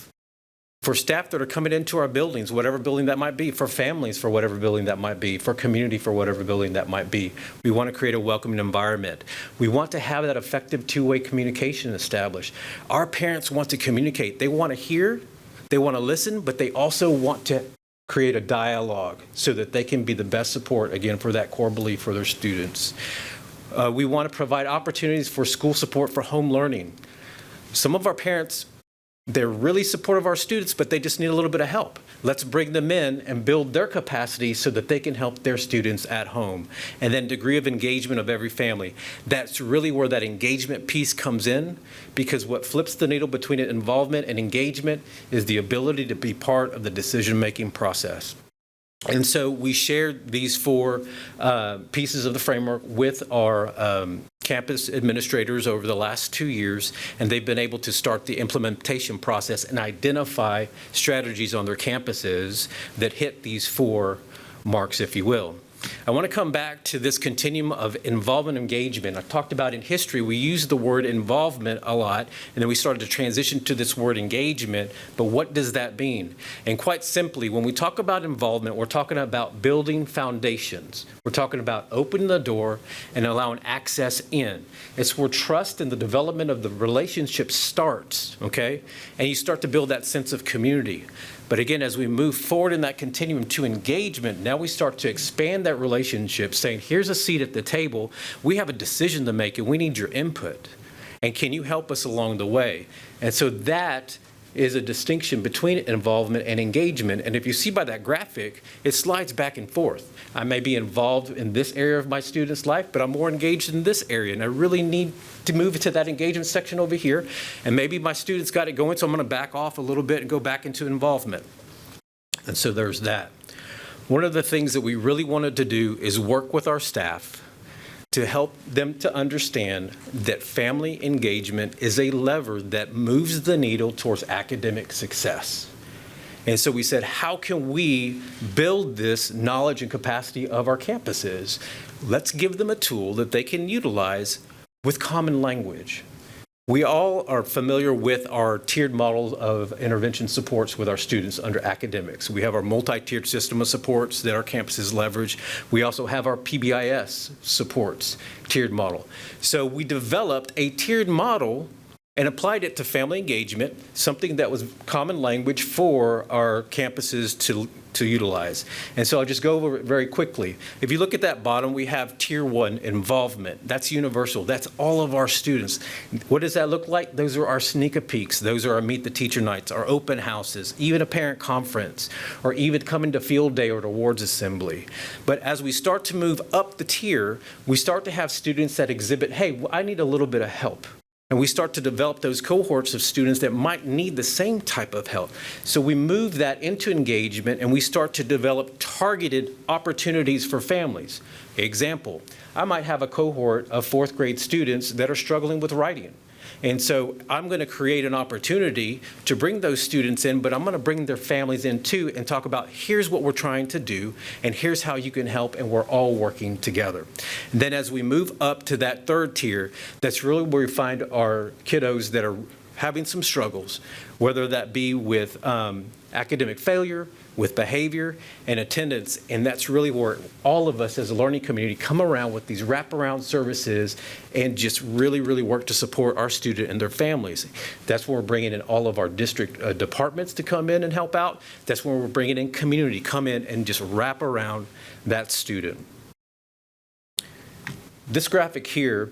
For staff that are coming into our buildings, whatever building that might be, for families, for whatever building that might be, for community, for whatever building that might be. We want to create a welcoming environment. We want to have that effective two-way communication established. Our parents want to communicate. They want to hear, they want to listen, but they also want to create a dialogue so that they can be the best support, again, for that core belief for their students. We want to provide opportunities for school support for home learning. Some of our parents, they're really supportive of our students, but they just need a little bit of help. Let's bring them in and build their capacity so that they can help their students at home. And then degree of engagement of every family. That's really where that engagement piece comes in, because what flips the needle between involvement and engagement is the ability to be part of the decision-making process. And so we shared these 4 pieces of the framework with our campus administrators over the last 2 years, and they've been able to start the implementation process and identify strategies on their campuses that hit these 4 marks, if you will. I want to come back to this continuum of involvement and engagement. I talked about in history, we used the word involvement a lot, and then we started to transition to this word engagement, but what does that mean? And quite simply, when we talk about involvement, we're talking about building foundations. We're talking about opening the door and allowing access in. It's where trust and the development of the relationship starts, okay? And you start to build that sense of community. But again, as we move forward in that continuum to engagement, now we start to expand that relationship, saying, here's a seat at the table. We have a decision to make, and we need your input. And can you help us along the way? And so that is a distinction between involvement and engagement. And if you see by that graphic, it slides back and forth. I may be involved in this area of my student's life, but I'm more engaged in this area. And I really need to move to that engagement section over here. And maybe my students got it going, so I'm going to back off a little bit and go back into involvement. And so there's that. One of the things that we really wanted to do is work with our staff to help them to understand that family engagement is a lever that moves the needle towards academic success. And so we said, how can we build this knowledge and capacity of our campuses? Let's give them a tool that they can utilize with common language. We all are familiar with our tiered models of intervention supports with our students under academics. We have our multi-tiered system of supports that our campuses leverage. We also have our PBIS supports tiered model. So we developed a tiered model and applied it to family engagement, something that was common language for our campuses to utilize. And so I'll just go over it very quickly. If you look at that bottom, we have Tier 1 involvement. That's universal. That's all of our students. What does that look like? Those are our sneak peeks. Those are our Meet the Teacher nights, our open houses, even a parent conference, or even coming to field day or to awards assembly. But as we start to move up the tier, we start to have students that exhibit, hey, I need a little bit of help. And we start to develop those cohorts of students that might need the same type of help. So we move that into engagement and we start to develop targeted opportunities for families. Example, I might have a cohort of 4th grade students that are struggling with writing. And so I'm going to create an opportunity to bring those students in, but I'm going to bring their families in too and talk about here's what we're trying to do and here's how you can help, and we're all working together. And then as we move up to that 3rd tier, that's really where we find our kiddos that are having some struggles, whether that be with academic failure, with behavior and attendance. And that's really where all of us as a learning community come around with these wraparound services and just really, really work to support our student and their families. That's where we're bringing in all of our district departments to come in and help out. That's where we're bringing in community, come in and just wrap around that student. This graphic here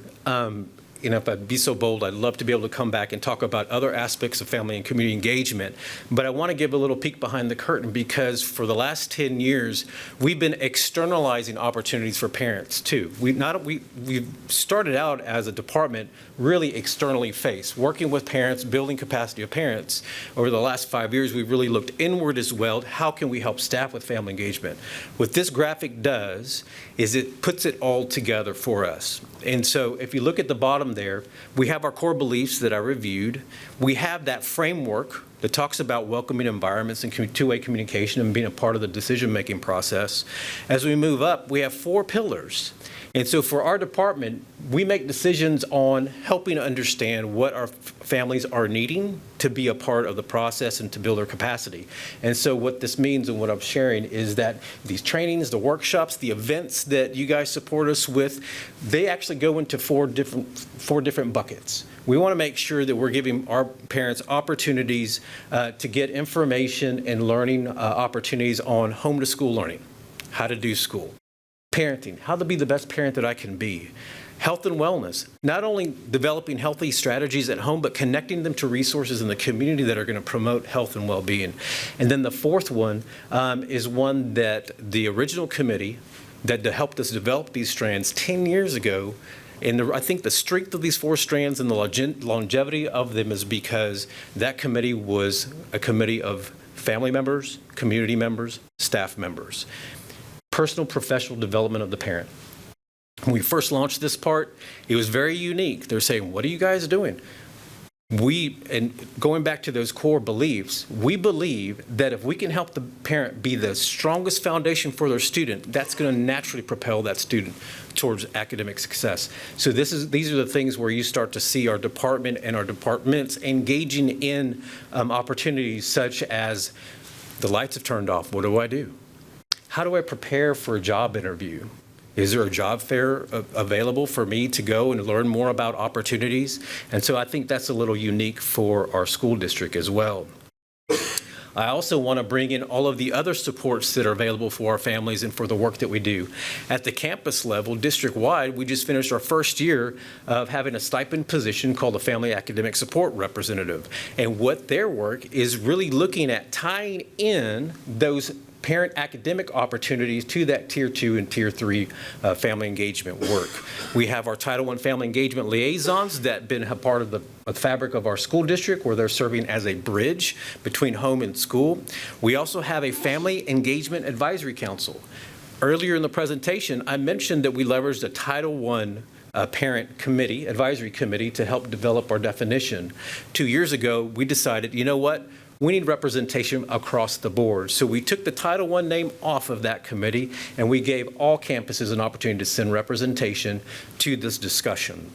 if I'd be so bold, I'd love to be able to come back and talk about other aspects of family and community engagement. But I want to give a little peek behind the curtain, because for the last 10 years, we've been externalizing opportunities for parents too. We've started out as a department really externally faced, working with parents, building capacity of parents. Over the last 5 years, we've really looked inward as well. How can we help staff with family engagement? What this graphic does is it puts it all together for us. And so if you look at the bottom there, we have our core beliefs that I reviewed. We have that framework that talks about welcoming environments and two-way communication and being a part of the decision-making process. As we move up, we have 4 pillars. And so for our department, we make decisions on helping understand what our families are needing to be a part of the process and to build their capacity. And so what this means and what I'm sharing is that these trainings, the workshops, the events that you guys support us with, they actually go into four different buckets. We want to make sure that we're giving our parents opportunities to get information and learning opportunities on home to school learning, how to do school. Parenting, how to be the best parent that I can be. Health and wellness, not only developing healthy strategies at home, but connecting them to resources in the community that are going to promote health and well-being. And then the fourth one is one that the original committee that helped us develop these strands 10 years ago, and I think the strength of these 4 strands and the longevity of them is because that committee was a committee of family members, community members, staff members. Personal professional development of the parent. When we first launched this part, it was very unique. They're saying, what are you guys doing? And going back to those core beliefs, we believe that if we can help the parent be the strongest foundation for their student, that's going to naturally propel that student towards academic success. So these are the things where you start to see our department and our departments engaging in opportunities such as the lights have turned off. What do I do? How do I prepare for a job interview? Is there a job fair available for me to go and learn more about opportunities? And so I think that's a little unique for our school district as well. I also want to bring in all of the other supports that are available for our families and for the work that we do. At the campus level, district-wide, we just finished our first year of having a stipend position called the Family Academic Support Representative. And what their work is really looking at tying in those parent academic opportunities to that Tier 2 and Tier 3 family engagement work. We have our Title I family engagement liaisons that have been a part of the fabric of our school district, where they're serving as a bridge between home and school. We also have a Family Engagement Advisory Council. Earlier in the presentation, I mentioned that we leveraged a Title I parent committee, advisory committee, to help develop our definition. 2 years ago, we decided, you know what? We need representation across the board. So we took the Title I name off of that committee, and we gave all campuses an opportunity to send representation to this discussion.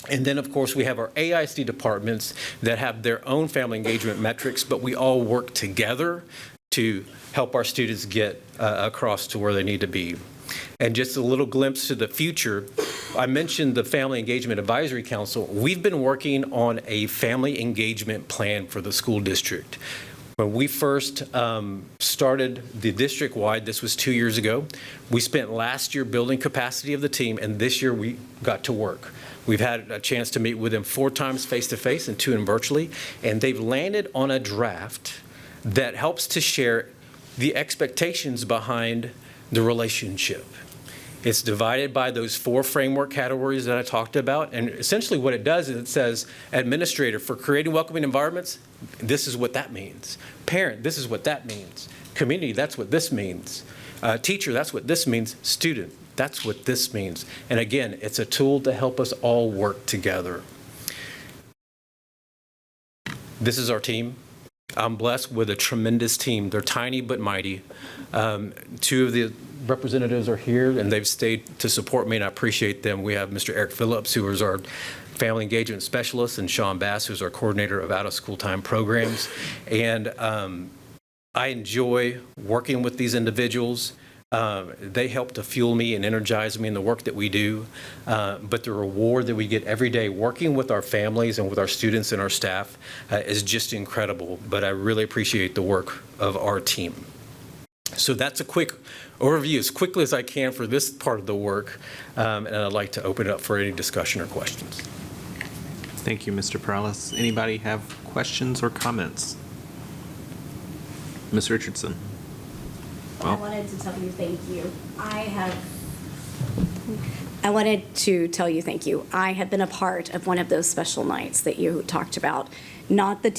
And then, of course, we have our AISD departments that have their own family engagement metrics, but we all work together to help our students get across to where they need to be. And just a little glimpse to the future, I mentioned the Family Engagement Advisory Council. We've been working on a family engagement plan for the school district. When we first started the district-wide, this was 2 years ago, we spent last year building capacity of the team, and this year we got to work. We've had a chance to meet with them 4 times face-to-face and 2 virtually, and they've landed on a draft that helps to share the expectations behind the relationship. It's divided by those 4 framework categories that I talked about, and essentially what it does is it says, administrator, for creating welcoming environments, this is what that means. Parent, this is what that means. Community, that's what this means. Teacher, that's what this means. Student, that's what this means. And again, it's a tool to help us all work together. This is our team. I'm blessed with a tremendous team. They're tiny but mighty. 2 of the representatives are here, and they've stayed to support me, and I appreciate them. We have Mr. Eric Phillips, who is our family engagement specialist, and Sean Bass, who's our coordinator of out-of-school time programs. And I enjoy working with these individuals. They help to fuel me and energize me in the work that we do. But the reward that we get every day working with our families and with our students and our staff is just incredible. But I really appreciate the work of our team. So that's a quick overview as quickly as I can for this part of the work. And I'd like to open it up for any discussion or questions. Thank you, Mr. Perales. Anybody have questions or comments? Ms. Richardson. I wanted to tell you thank you. I wanted to tell you thank you. I have been a part of one of those special nights that you talked about. Not the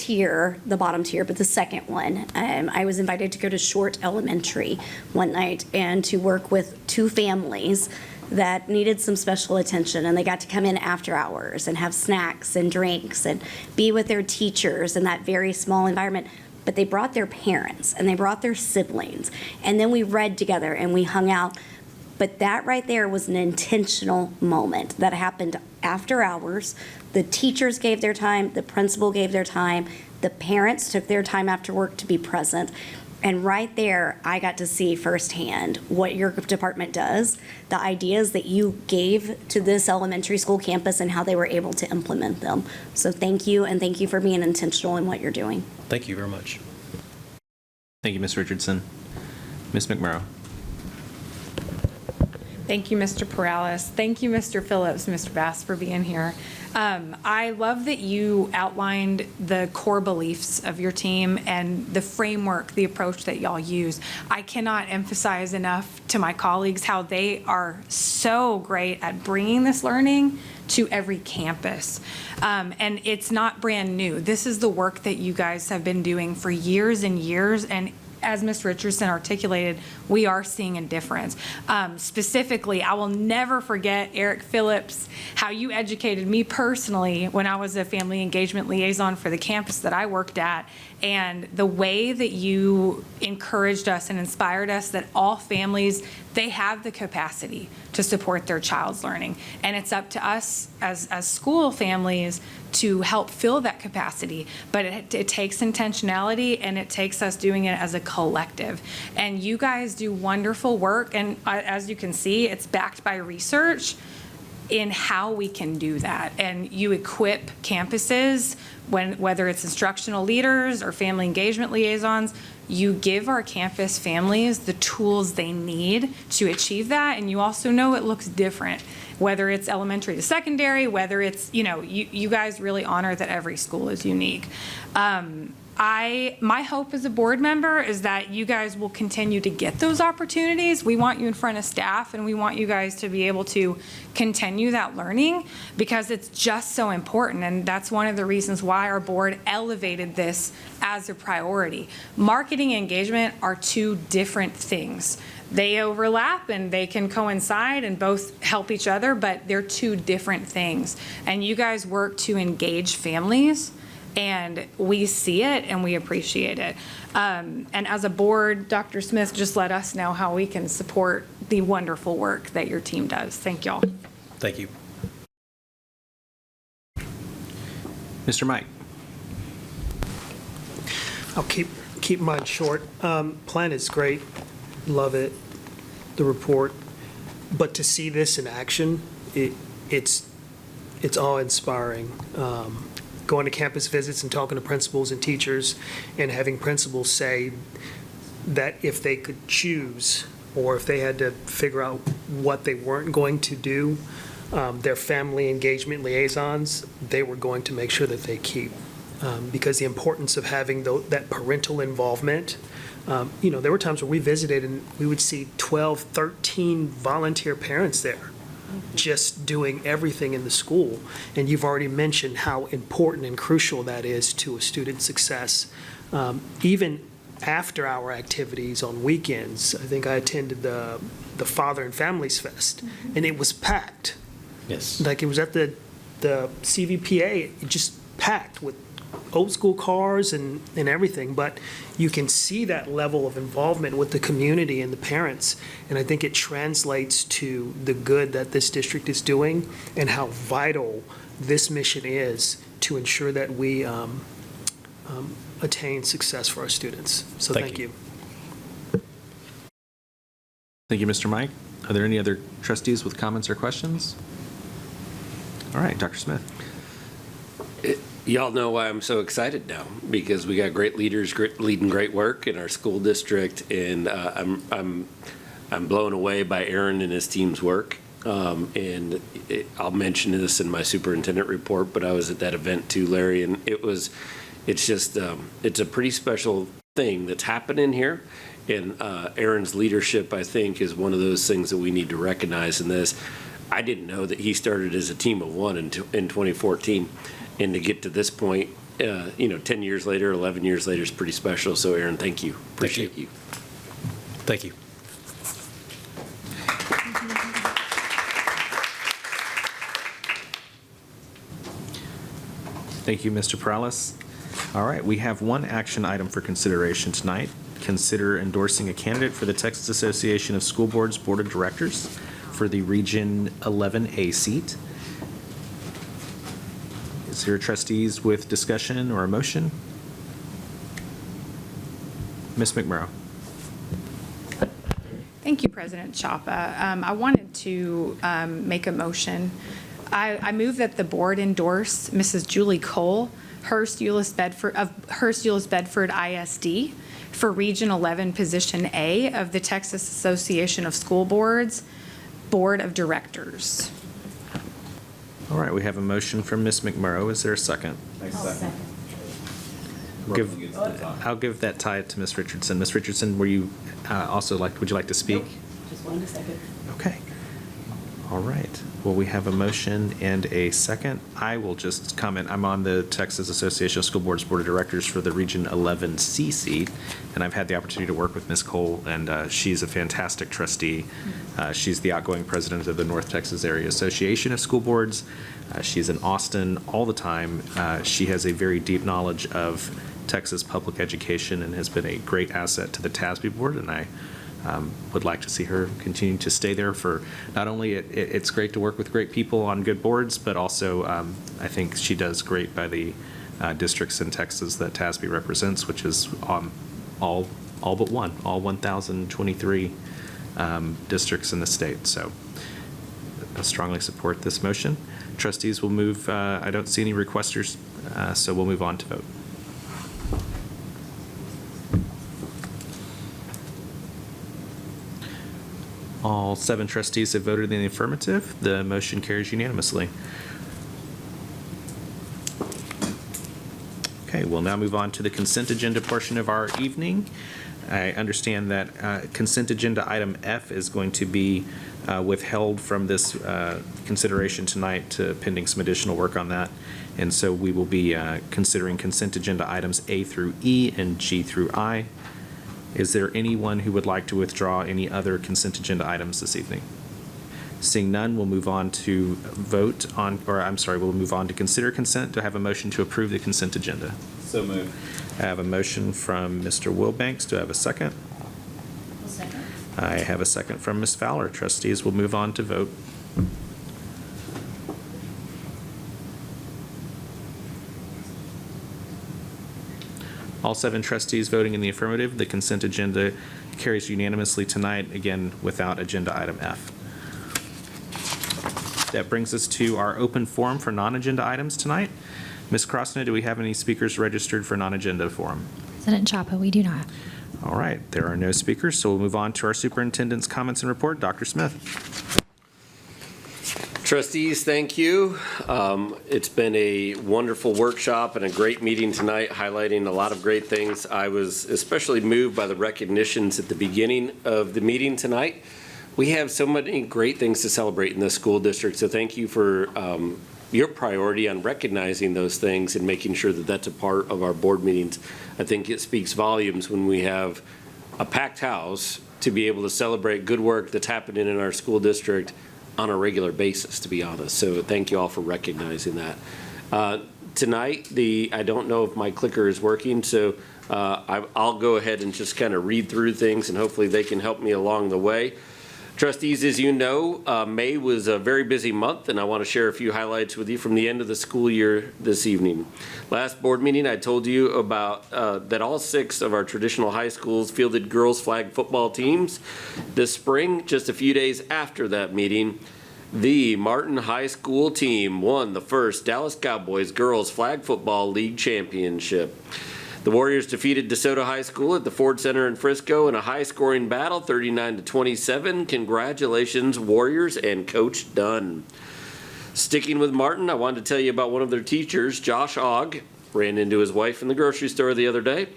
bottom tier, but the second one. I was invited to go to Short Elementary one night and to work with two families that needed some special attention, and they got to come in after hours and have snacks and drinks and be with their teachers in that very small environment. But they brought their parents and they brought their siblings, and then we read together and we hung out. But that right there was an intentional moment that happened after hours. The teachers gave their time, the principal gave their time, the parents took their time after work to be present. And right there, I got to see firsthand what your department does, the ideas that you gave to this elementary school campus and how they were able to implement them. So thank you, and thank you for being intentional in what you're doing. Thank you very much. Thank you, Ms. Richardson. Ms. McMurrow. Thank you, Mr. Perales. Thank you, Mr. Phillips, Mr. Bass, for being here. I love that you outlined the core beliefs of your team and the framework, the approach that y'all use. I cannot emphasize enough to my colleagues how they are so great at bringing this learning to every campus. And it's not brand new. This is the work that you guys have been doing for years and years, and as Ms. Richardson articulated, we are seeing a difference. Specifically, I will never forget, Eric Phillips, how you educated me personally when I was a family engagement liaison for the campus that I worked at, and the way that you encouraged us and inspired us that all families, they have the capacity to support their child's learning. And it's up to us as school families to help fill that capacity. But it takes intentionality, and it takes us doing it as a collective. And you guys do wonderful work, and as you can see, it's backed by research in how we can do that. And you equip campuses, whether it's instructional leaders or family engagement liaisons, you give our campus families the tools they need to achieve that. And you also know it looks different, whether it's elementary to secondary, whether it's, you guys really honor that every school is unique. My hope as a board member is that you guys will continue to get those opportunities. We want you in front of staff, and we want you guys to be able to continue that learning, because it's just so important. And that's one of the reasons why our board elevated this as a priority. Marketing and engagement are two different things. They overlap and they can coincide and both help each other, but they're two different things. And you guys work to engage families, and we see it and we appreciate it. And as a board, Dr. Smith just let us know how we can support the wonderful work that your team does. Thank y'all. Thank you. Mr. Mike. I'll keep mine short. Plan is great. Love it. The report. But to see this in action, it's awe-inspiring. Going to campus visits and talking to principals and teachers, and having principals say that if they could choose, or if they had to figure out what they weren't going to do, their family engagement liaisons, they were going to make sure that they keep. Because the importance of having that parental involvement, there were times where we visited and we would see 12, 13 volunteer parents there, just doing everything in the school. And you've already mentioned how important and crucial that is to a student's success. Even after our activities on weekends, I think I attended the Father and Families Fest, and it was packed. Yes. Like it was at the CVPA, it just packed with old school cars and everything, but you can see that level of involvement with the community and the parents, and I think it translates to the good that this district is doing and how vital this mission is to ensure that we attain success for our students. So thank you. Thank you, Mr. Mike. Are there any other trustees with comments or questions? All right, Dr. Smith. Y'all know why I'm so excited now, because we got great leaders leading great work in our school district, and I'm blown away by Aaron and his team's work. And I'll mention this in my superintendent report, but I was at that event too, Larry, and it's just, it's a pretty special thing that's happening here. And Aaron's leadership, I think, is one of those things that we need to recognize in this. I didn't know that he started as a team of one in 2014. And to get to this point, 10 years later, 11 years later is pretty special. So Aaron, thank you. Appreciate you. Thank you. Thank you, Mr. Perales. All right, we have one action item for consideration tonight. Consider endorsing a candidate for the Texas Association of School Boards Board of Directors for the Region 11A seat. Is there trustees with discussion or a motion? Ms. McMurrow. Thank you, President Chapa. I wanted to make a motion. I move that the board endorse Mrs. Julie Cole, Hearst Euless Bedford ISD, for Region 11, Position A of the Texas Association of School Boards Board of Directors. All right, we have a motion from Ms. McMurrow. Is there a second? I'll give that tie to Ms. Richardson. Ms. Richardson, would you like to speak? Nope. Just 1 second. Okay. All right. Well, we have a motion and a second. I will just comment. I'm on the Texas Association of School Boards Board of Directors for the Region 11C seat, and I've had the opportunity to work with Ms. Cole, and she's a fantastic trustee. She's the outgoing president of the North Texas Area Association of School Boards. She's in Austin all the time. She has a very deep knowledge of Texas public education and has been a great asset to the TASB board, and I would like to see her continue to stay there for not only it's great to work with great people on good boards, but also I think she does great by the districts in Texas that TASB represents, which is all but one, all 1,023 districts in the state. So I strongly support this motion. Trustees will move. I don't see any requesters, so we'll move on to vote. All 7 trustees have voted in the affirmative. The motion carries unanimously. Okay, we'll now move on to the consent agenda portion of our evening. I understand that consent agenda item F is going to be withheld from this consideration tonight pending some additional work on that. And so we will be considering consent agenda items A through E and G through I. Is there anyone who would like to withdraw any other consent agenda items this evening? Seeing none, we'll move on to we'll move on to consider consent. Do I have a motion to approve the consent agenda? So moved. I have a motion from Mr. Wilbanks. Do I have a second? I'll second. I have a second from Ms. Fowler. Trustees will move on to vote. All 7 trustees voting in the affirmative. The consent agenda carries unanimously tonight, again, without agenda item F. That brings us to our open forum for non-agenda items tonight. Ms. Krosna, do we have any speakers registered for non-agenda forum? President Chapa, we do not. All right, there are no speakers, so we'll move on to our superintendent's comments and report. Dr. Smith. Trustees, thank you. It's been a wonderful workshop and a great meeting tonight, highlighting a lot of great things. I was especially moved by the recognitions at the beginning of the meeting tonight. We have so many great things to celebrate in the school district, so thank you for your priority on recognizing those things and making sure that that's a part of our board meetings. I think it speaks volumes when we have a packed house to be able to celebrate good work that's happening in our school district on a regular basis, to be honest. So thank you all for recognizing that. Tonight, I don't know if my clicker is working, so I'll go ahead and just kind of read through things, and hopefully they can help me along the way. Trustees, as you know, May was a very busy month, and I want to share a few highlights with you from the end of the school year this evening. Last board meeting, I told you about that all 6 of our traditional high schools fielded girls flag football teams. This spring, just a few days after that meeting, the Martin High School team won the first Dallas Cowboys Girls Flag Football League Championship. The Warriors defeated DeSoto High School at the Ford Center in Frisco in a high-scoring battle, 39-27. Congratulations, Warriors and Coach Dunn. Sticking with Martin, I wanted to tell you about one of their teachers, Josh Ogg. Ran into his wife in the grocery store the other day.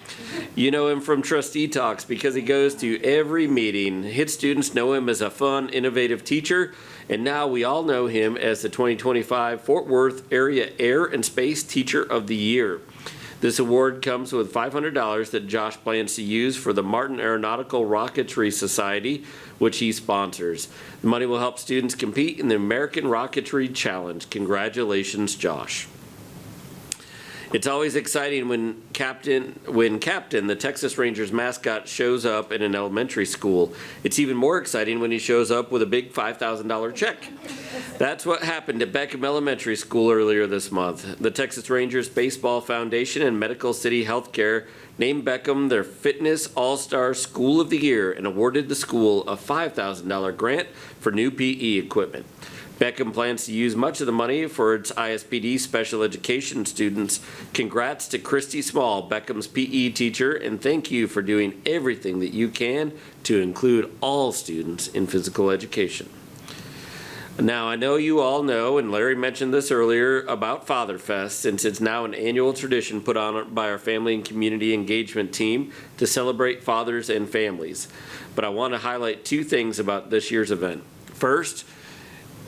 You know him from Trustee Talks because he goes to every meeting. His students know him as a fun, innovative teacher, and now we all know him as the 2025 Fort Worth Area Air and Space Teacher of the Year. This award comes with $500 that Josh plans to use for the Martin Aeronautical Rocketry Society, which he sponsors. The money will help students compete in the American Rocketry Challenge. Congratulations, Josh. It's always exciting when Captain, the Texas Rangers mascot, shows up in an elementary school. It's even more exciting when he shows up with a big $5,000 check. That's what happened at Beckham Elementary School earlier this month. The Texas Rangers Baseball Foundation and Medical City Healthcare named Beckham their Fitness All-Star School of the Year and awarded the school a $5,000 grant for new PE equipment. Beckham plans to use much of the money for its ISPD special education students. Congrats to Christy Small, Beckham's PE teacher, and thank you for doing everything that you can to include all students in physical education. Now, I know you all know, and Larry mentioned this earlier, about Father Fest, since it's now an annual tradition put on by our family and community engagement team to celebrate fathers and families. But I want to highlight two things about this year's event. First,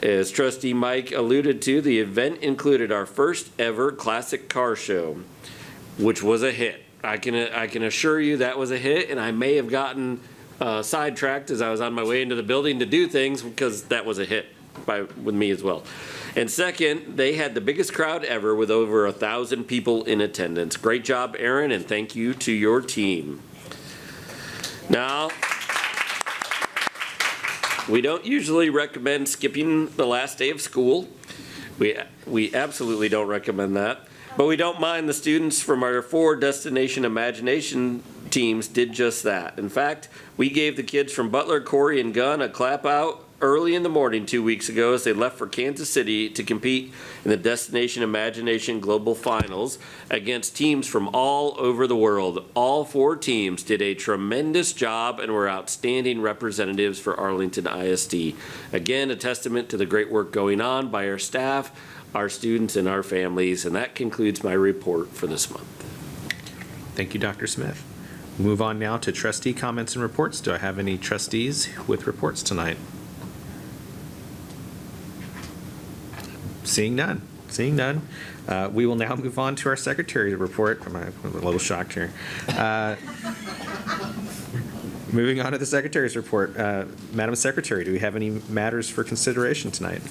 as Trustee Mike alluded to, the event included our first ever classic car show, which was a hit. I can assure you that was a hit, and I may have gotten sidetracked as I was on my way into the building to do things because that was a hit with me as well. And second, they had the biggest crowd ever with over 1,000 people in attendance. Great job, Aaron, and thank you to your team. Now, we don't usually recommend skipping the last day of school. We absolutely don't recommend that. But we don't mind the students from our 4 Destination Imagination teams did just that. In fact, we gave the kids from Butler, Corey, and Gunn a clap out early in the morning 2 weeks ago as they left for Kansas City to compete in the Destination Imagination Global Finals against teams from all over the world. All 4 teams did a tremendous job and were outstanding representatives for Arlington ISD. Again, a testament to the great work going on by our staff, our students, and our families. And that concludes my report for this month. Thank you, Dr. Smith. Move on now to trustee comments and reports. Do I have any trustees with reports tonight? Seeing none. We will now move on to our secretary's report. I'm a little shocked here. Moving on to the secretary's report. Madam Secretary, do we have any matters for consideration tonight?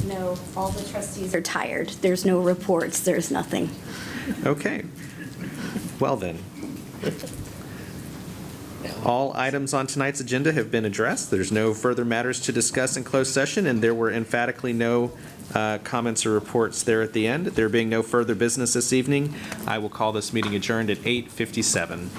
No, all the trustees are tired. There's no reports. There's nothing. Okay. Well then. All items on tonight's agenda have been addressed. There's no further matters to discuss in closed session, and there were emphatically no comments or reports there at the end. There being no further business this evening, I will call this meeting adjourned at 8:57.